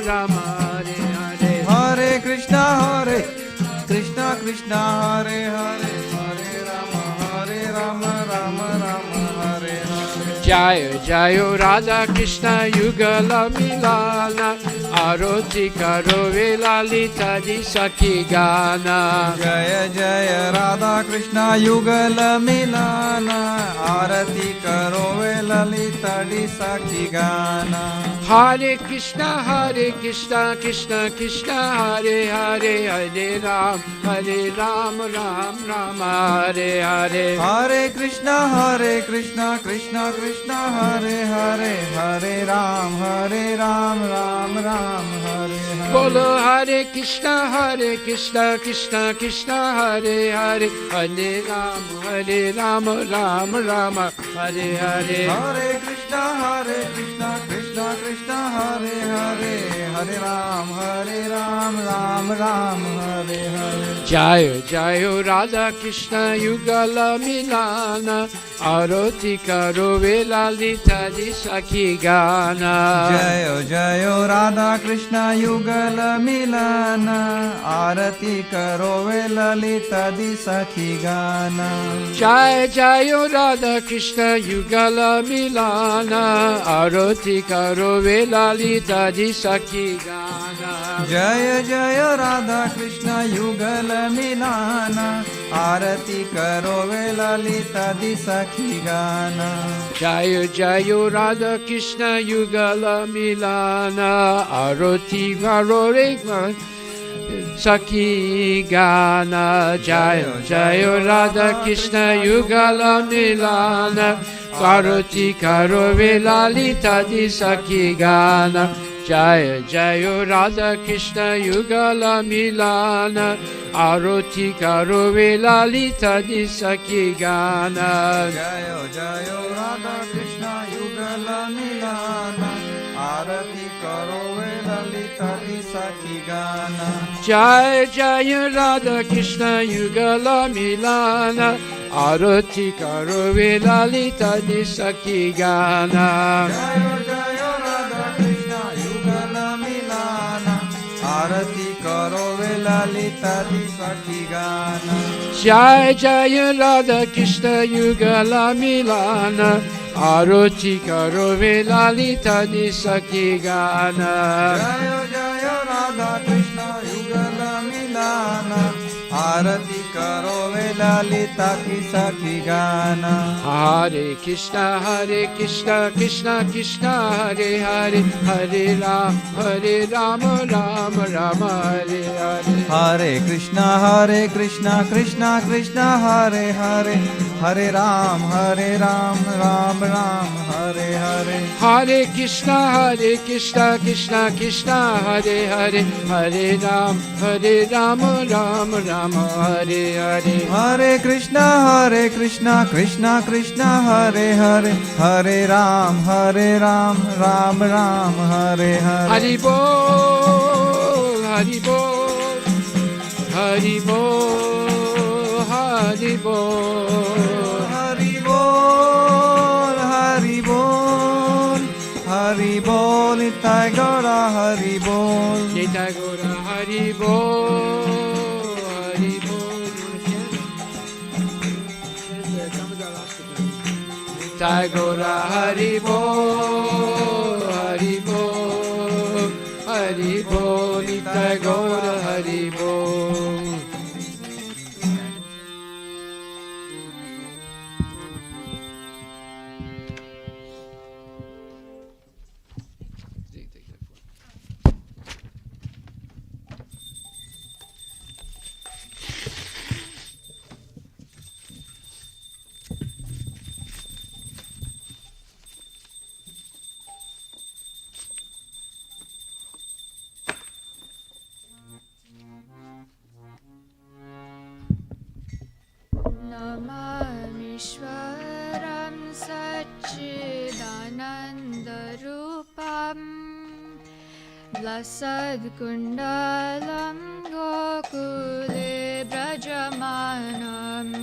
Speaker 1: Rama, Hare Hare.
Speaker 3: Hare Krishna, Krishna Krishna, Hare Hare, Hare Rama, Rama Rama, Hare Hare.
Speaker 1: Jaya Jaya Radha Krishna Yugala Milana, Aroti Karo Lalita Di Sakhi Gana.
Speaker 3: Jaya Jaya Radha Krishna Yugala Milana, Arati Karo Lalita Di Sakhi Gana.
Speaker 1: Hare Krishna, Krishna Krishna, Hare Hare, Hare Ram, Ram Rama, Hare Hare.
Speaker 3: Hare Krishna, Krishna Krishna, Hare Hare, Hare Ram, Ram Ram, Hare Hare.
Speaker 1: Bolo Hare Krishna, Krishna Krishna, Hare Hare, Hare Ram, Ram Rama, Hare Hare.
Speaker 3: Hare Krishna, Krishna Krishna, Hare Hare, Hare Ram, Ram Ram, Hare Hare.
Speaker 1: Jaya Jaya Radha Krishna Yugala Milana, Aroti Karo Lalita Di Sakhi Gana.
Speaker 3: Jaya Jaya Radha Krishna Yugala Milana, Arati Karo Lalita Di Sakhi Gana.
Speaker 1: Jaya Jaya Radha Krishna Yugala Milana, Aroti Karo Lalita Di Sakhi Gana.
Speaker 3: Jaya Jaya Radha Krishna Yugala Milana, Arati Karo Lalita Di Sakhi Gana.
Speaker 1: Jaya Jaya Radha Krishna Yugala Milana, Aroti Karo Sakhi Gana. Jaya Jaya Radha Krishna Yugala Milana, Aroti Karo Lalita Di Sakhi Gana. Jaya Jaya Radha Krishna Yugala Milana, Aroti Karo Lalita Di Sakhi Gana.
Speaker 3: Jaya Jaya Radha Krishna Yugala Milana, Arati Karo Lalita Di Sakhi Gana.
Speaker 1: Jaya Jaya Radha Krishna Yugala Milana, Aroti Karo Lalita Di Sakhi Gana.
Speaker 3: Jaya Jaya Radha Krishna Yugala Milana, Arati Karo Lalita Di Sakhi Gana.
Speaker 1: Jaya Jaya Radha Krishna Yugala Milana, Aroti Karo Lalita Di Sakhi Gana.
Speaker 3: Jaya Jaya Radha Krishna Yugala Milana, Arati Karo Lalita Di Sakhi Gana.
Speaker 1: Hare Krishna, Krishna Krishna, Hare Hare, Hare Ram, Rama Rama, Hare Hare.
Speaker 3: Hare Krishna, Krishna Krishna, Hare Hare, Hare Ram, Ram Ram, Hare Hare.
Speaker 1: Hare Krishna, Krishna Krishna, Hare Hare, Hare Ram, Rama Rama, Hare Hare.
Speaker 3: Hare Krishna, Krishna Krishna, Hare Hare, Hare Ram, Ram Ram, Hare Hare.
Speaker 1: Hari Bol, Hari Bol, Hari Bol, Hari Bol.
Speaker 3: Hari Bol, Hari Bol, Hari Bol, Nitai Gaura Hari Bol.
Speaker 1: Nitai Gaura Hari Bol, Hari Bol. Nitai Gaura Hari Bol, Hari Bol, Hari Bol. Nitai Gaura Hari Bol.
Speaker 4: Namamishwaram Satchidanandarupam Lasadkundalam Gokule Brajamanam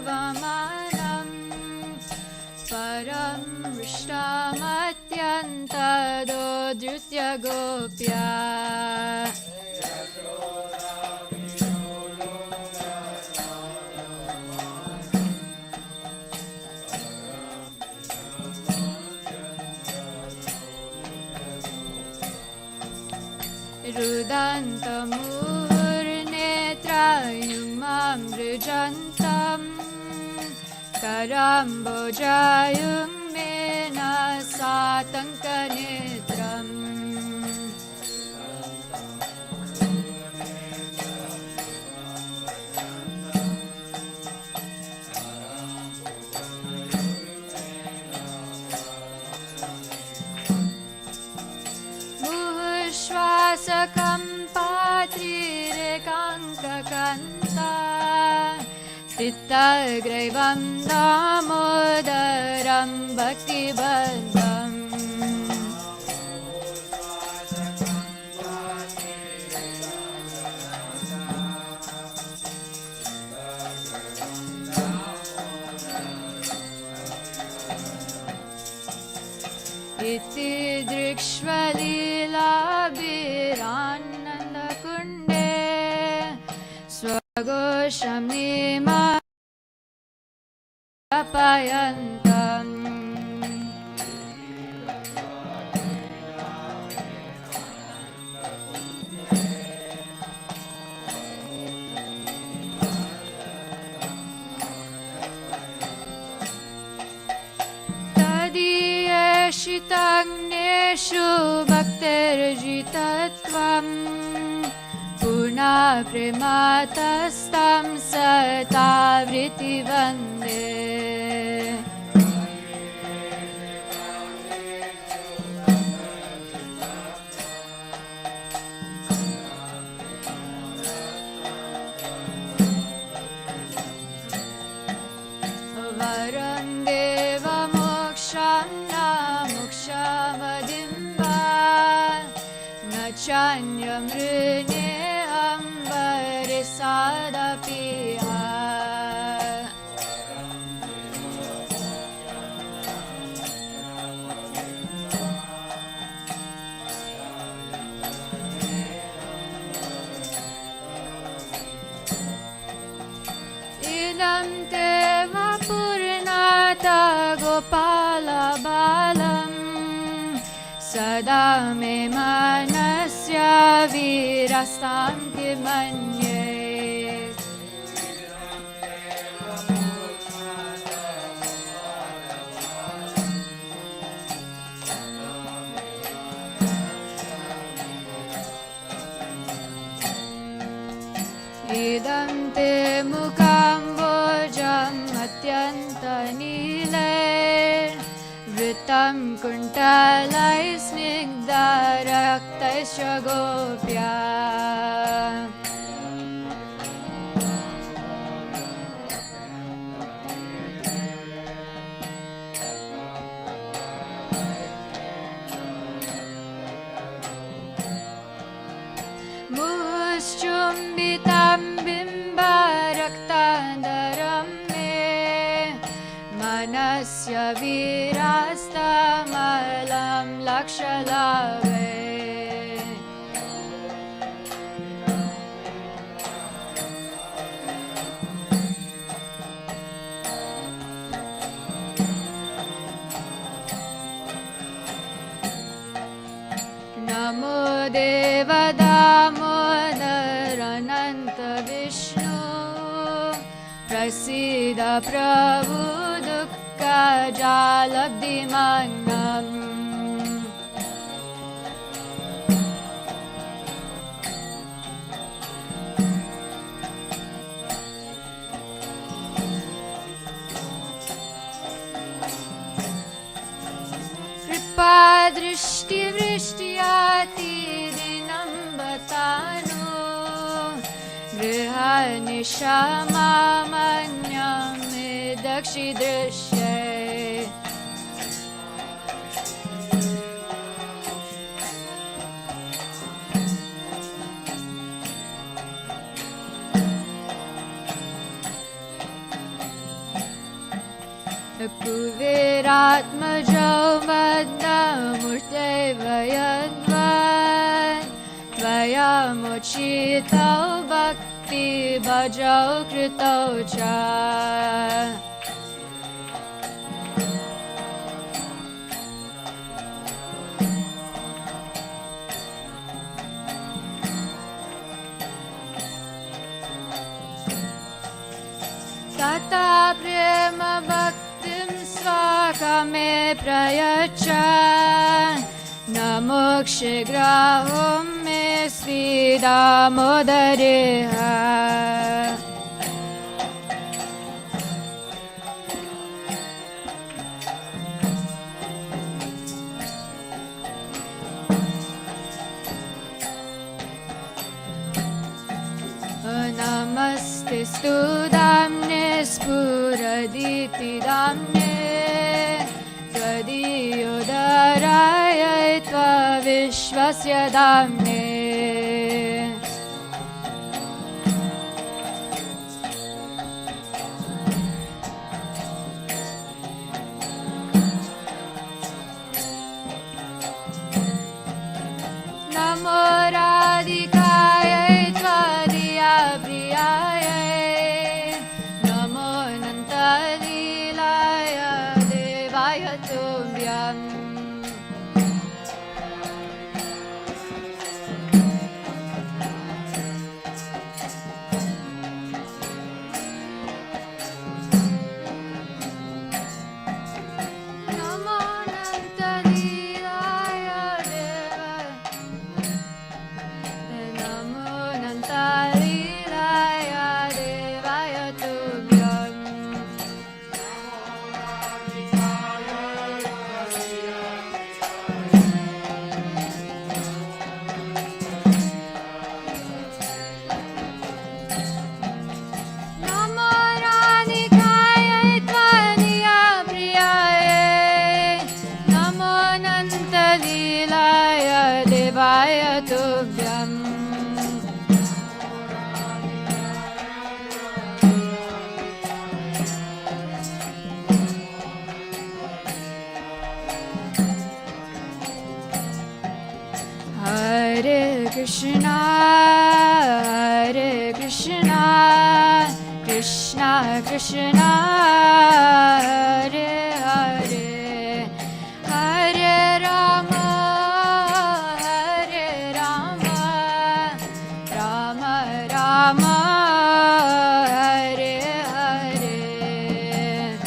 Speaker 4: Pavamanam Param Vrishtamatyantadodyutya Gopya Rudantamurnetrayumam vrijantam Karambojayum mena satankanetram Muhshvasakam patrirekangakanta Stitagraivam damodaram bhaktibandham Iti drikshvalilabhiranandakunde Swagosham nima payantam Tadiyeshitagneshu bhaktirjitatvam Purna prematastam satavriti vande Varam deva moksham na mokshavadimba Nachanyam rine ambarisadapya Idam teva purnata gopala balam Sada me manasya virastam kimanye Idam te mukambojam atyantanile Vritam kuntalai snigdharaktaisya gopya Muschumbitam bimbaraktandaram me Manasya virastamalam lakshalave Namo Deva Damodarananta Vishnu Prasida Prabhu Dukkha Jalabdhimanam Kripadrishti Vrishtiyati Dinam Batanu Grihanishama Dakshi Drishye कुबेरात्मजो बद्धमूर्ते वयद्वन् त्वया मोचितौ भक्तिभजौ कृतौ च तथा प्रेम भक्तिं स्वाकमे प्रयच्छ न मोक्षग्राहं मे श्रीदामोदरेह नमस्ते स्तुदाम्ने स्फुरदिति दाम्ने त्वदीयोदराय त्वविश्वस्य दाम्ने नमो राधिकाय त्वदीया प्रियाय नमो नन्तलीलाय देवाय तुभ्यम् नमो नन्तलीलाय नमो नन्तलीलाय देवाय तुभ्यम् नमो राधिकाय त्वदीया प्रियाय नमो नन्तलीलाय देवाय तुभ्यम् Hare Krishna, Krishna Krishna, Hare Hare, Hare Rama, Rama Rama, Hare Hare.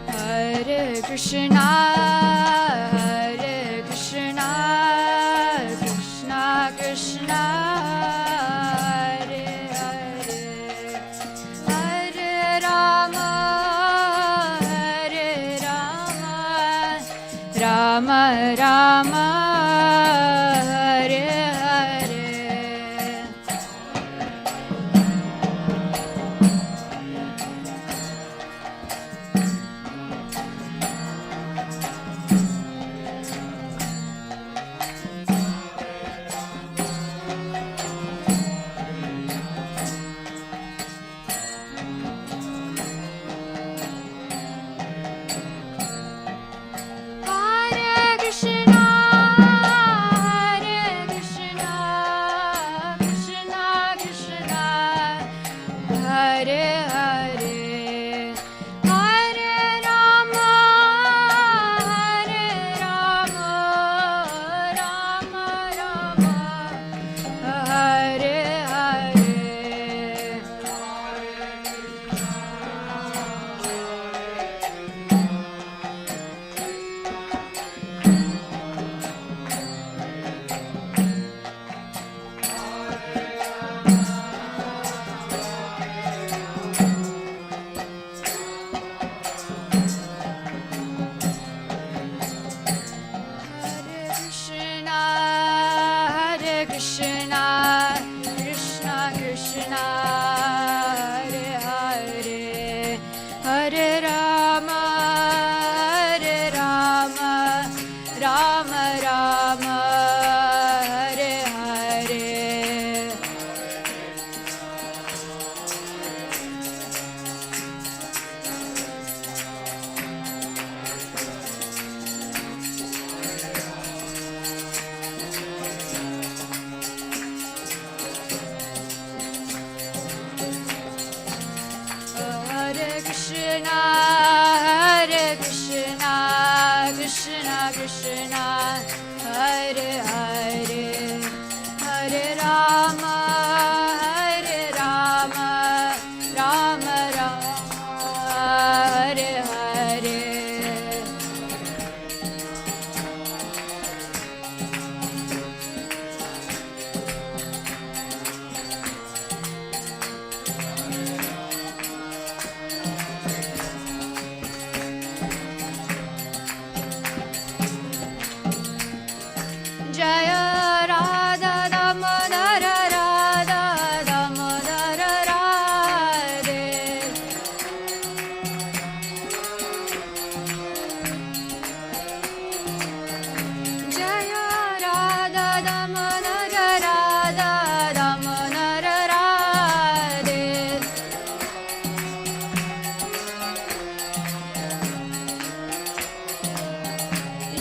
Speaker 4: Hare Krishna, Krishna Krishna, Hare Hare, Hare Rama, Rama Rama, Hare Hare. Krishna, Krishna Krishna, Hare Hare, Hare Rama, Hare Rama, Rama Rama, Hare Hare. Hare Krishna, Hare Krishna, Krishna Krishna, Hare Hare, Hare Rama, Hare Rama, Rama Rama, Hare Hare. Jaya Radha Damodara Radha Damodara Radhe. Jaya Radha Damodara Radha Damodara Radhe.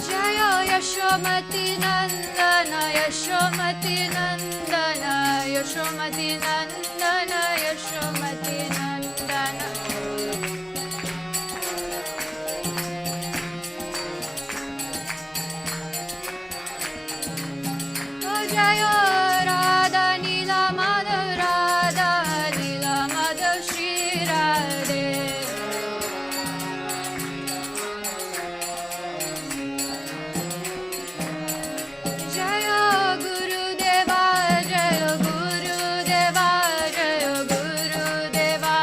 Speaker 4: Jaya Yashomati Nandana, Yashomati Nandana, Yashomati Nandana, Yashomati Nandana. Oh Jaya Radha Nila Madhav Radha Nila Madhav Shri Radhe. Jaya Guru Deva, Jaya Guru Deva, Jaya Guru Deva,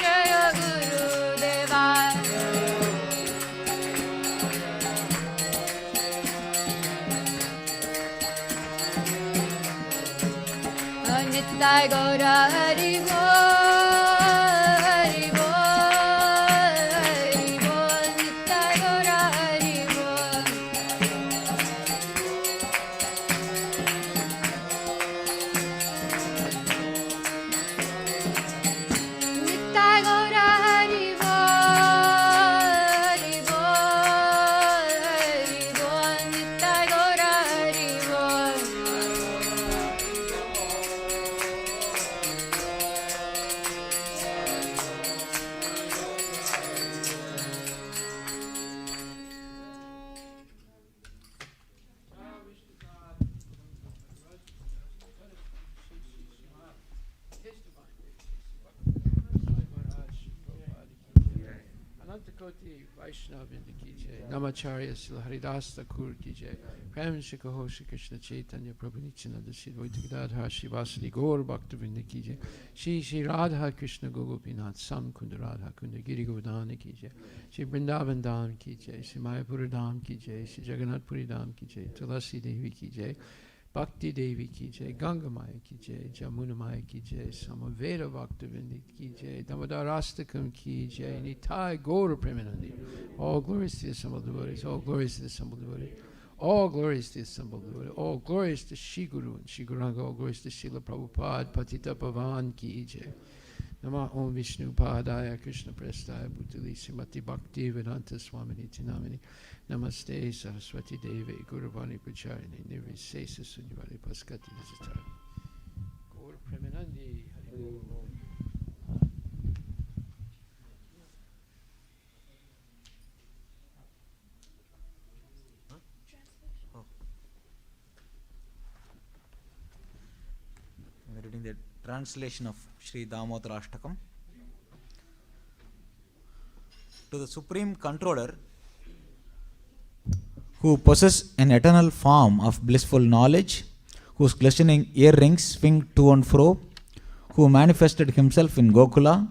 Speaker 4: Jaya Guru Deva. Nittai Gaura Hari Bol, Hari Bol, Hari Bol, Nittai Gaura Hari Bol. Nittai Gaura Hari Bol, Hari Bol, Hari Bol, Nittai Gaura Hari Bol.
Speaker 1: Anantakoti Vaishnav ki jai, Namacharya Srila Haridastakur ki jai, Prem Shikaho Shri Krishna Chaitanya Prabhu Nityananda Shri Advaita Gadadhar Shri Vasudeva Gaur Bhaktavinda ki jai, Shri Radha Krishna Gopinath Sam Kunda Radha Kunda Giri Govardhana ki jai, Shri Vrindavan Dham ki jai, Shri Mayapura Dham ki jai, Shri Jagannath Puri Dham ki jai, Tulasi Devi ki jai, Bhakti Devi ki jai, Ganga Maya ki jai, Jamuna Maya ki jai, Samaveda Bhaktavinda ki jai, Damodarastakam ki jai, Nitai Gaura Premanandi. All glories to the assembled devotees, all glories to the assembled devotees, all glories to the assembled devotees, all glories to Shri Guru and Shri Guranga, all glories to Srila Prabhupada, Patita Pavan ki jai. Nama Om Vishnu Padaya Krishna Prestaya Bhutali Srimati Bhakti Vedanta Swamini Tinamini Namaste Saraswati Devi Guruvani Pracharini Nirvisesa Sunyavali Paskati Visitar Gaur Premanandi Hari Om.
Speaker 2: We are reading the translation of Sri Damodarastakam. To the Supreme Controller, who possesses an eternal form of blissful knowledge, whose glistening earrings swing to and fro, who manifested himself in Gokula,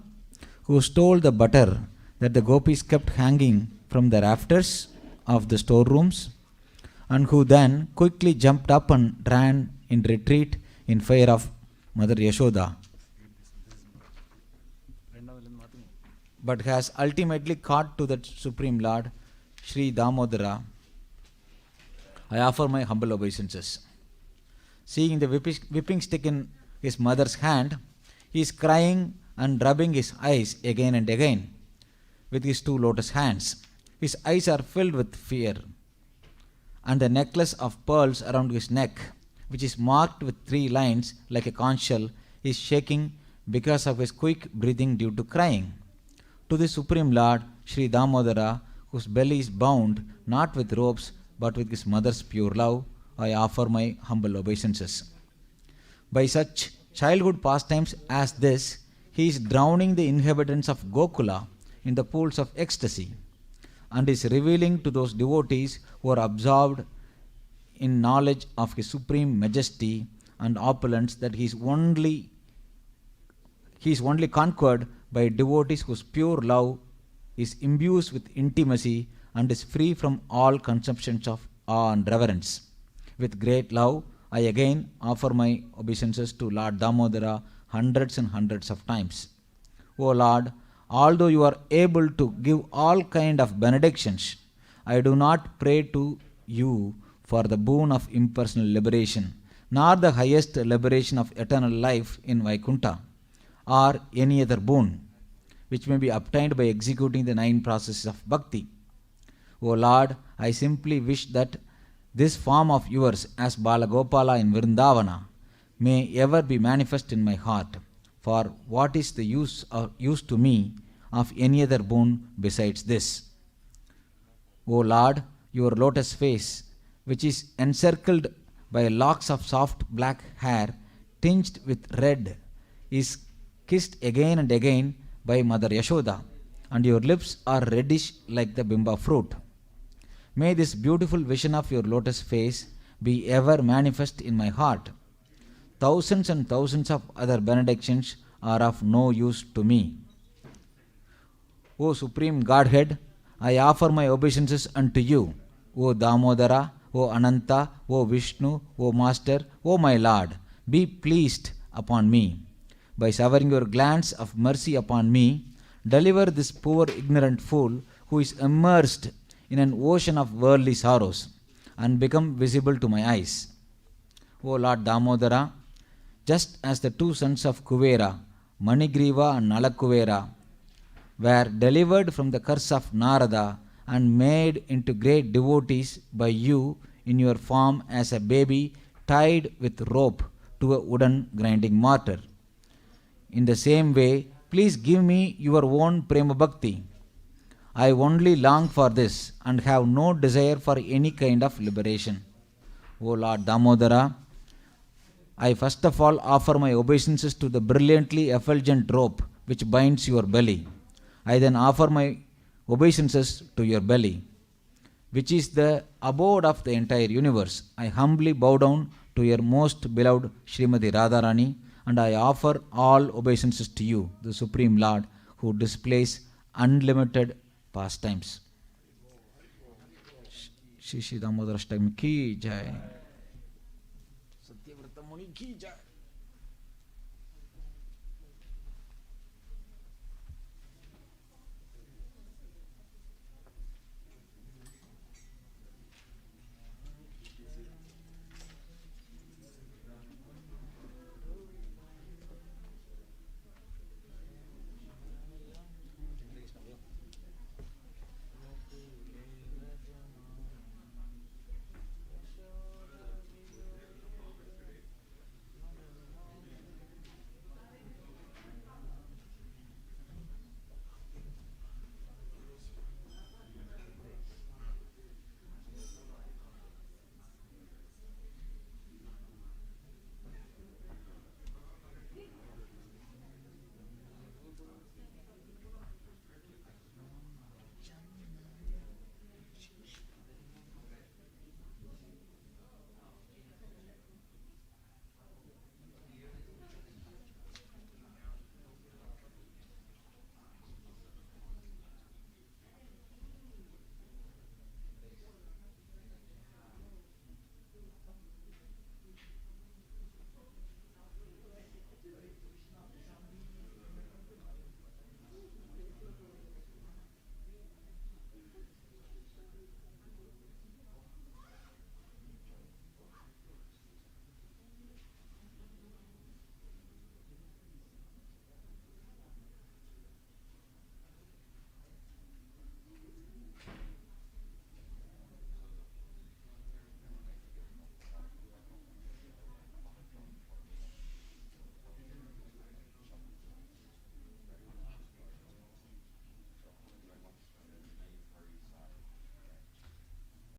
Speaker 2: who stole the butter that the gopis kept hanging from the rafters of the storerooms, and who then quickly jumped up and ran in retreat in fear of Mother Yashoda, but has ultimately caught to the Supreme Lord, Sri Damodara, I offer my humble obeisances. Seeing the whipping stick in his mother's hand, he is crying and rubbing his eyes again and again with his two lotus hands. His eyes are filled with fear, and the necklace of pearls around his neck, which is marked with 3 lines like a conch shell, is shaking because of his quick breathing due to crying. To the Supreme Lord, Sri Damodara, whose belly is bound not with ropes but with his mother's pure love, I offer my humble obeisances. By such childhood pastimes as this, he is drowning the inhabitants of Gokula in the pools of ecstasy, and is revealing to those devotees who are absorbed in knowledge of his supreme majesty and opulence that he is only conquered by devotees whose pure love is imbued with intimacy and is free from all conceptions of awe and reverence. With great love, I again offer my obeisances to Lord Damodara hundreds and hundreds of times. O Lord, although you are able to give all kind of benedictions, I do not pray to you for the boon of impersonal liberation, nor the highest liberation of eternal life in Vaikuntha, or any other boon, which may be obtained by executing the 9 processes of bhakti. O Lord, I simply wish that this form of yours as Balagopala in Vrindavana may ever be manifest in my heart, for what is the use to me of any other boon besides this? O Lord, your lotus face, which is encircled by locks of soft black hair tinged with red, is kissed again and again by Mother Yashoda, and your lips are reddish like the bimba fruit. May this beautiful vision of your lotus face be ever manifest in my heart. Thousands and thousands of other benedictions are of no use to me. O Supreme Godhead, I offer my obeisances unto you, O Damodara, O Ananta, O Vishnu, O Master, O my Lord, be pleased upon me. By showering your glance of mercy upon me, deliver this poor ignorant fool who is immersed in an ocean of worldly sorrows and become visible to my eyes. O Lord Damodara, just as the 2 sons of Kuvera, Manigriva and Nalakuvera, were delivered from the curse of Narada and made into great devotees by you in your form as a baby tied with rope to a wooden grinding mortar. In the same way, please give me your own Prema Bhakti. I only long for this and have no desire for any kind of liberation. O Lord Damodara, I first of all offer my obeisances to the brilliantly effulgent rope which binds your belly. I then offer my obeisances to your belly, which is the abode of the entire universe. I humbly bow down to your most beloved Srimati Radharani, and I offer all obeisances to you, the Supreme Lord, who displays unlimited pastimes. Shri Damodarastakam ki jai. Satyavrata Muni ki jai.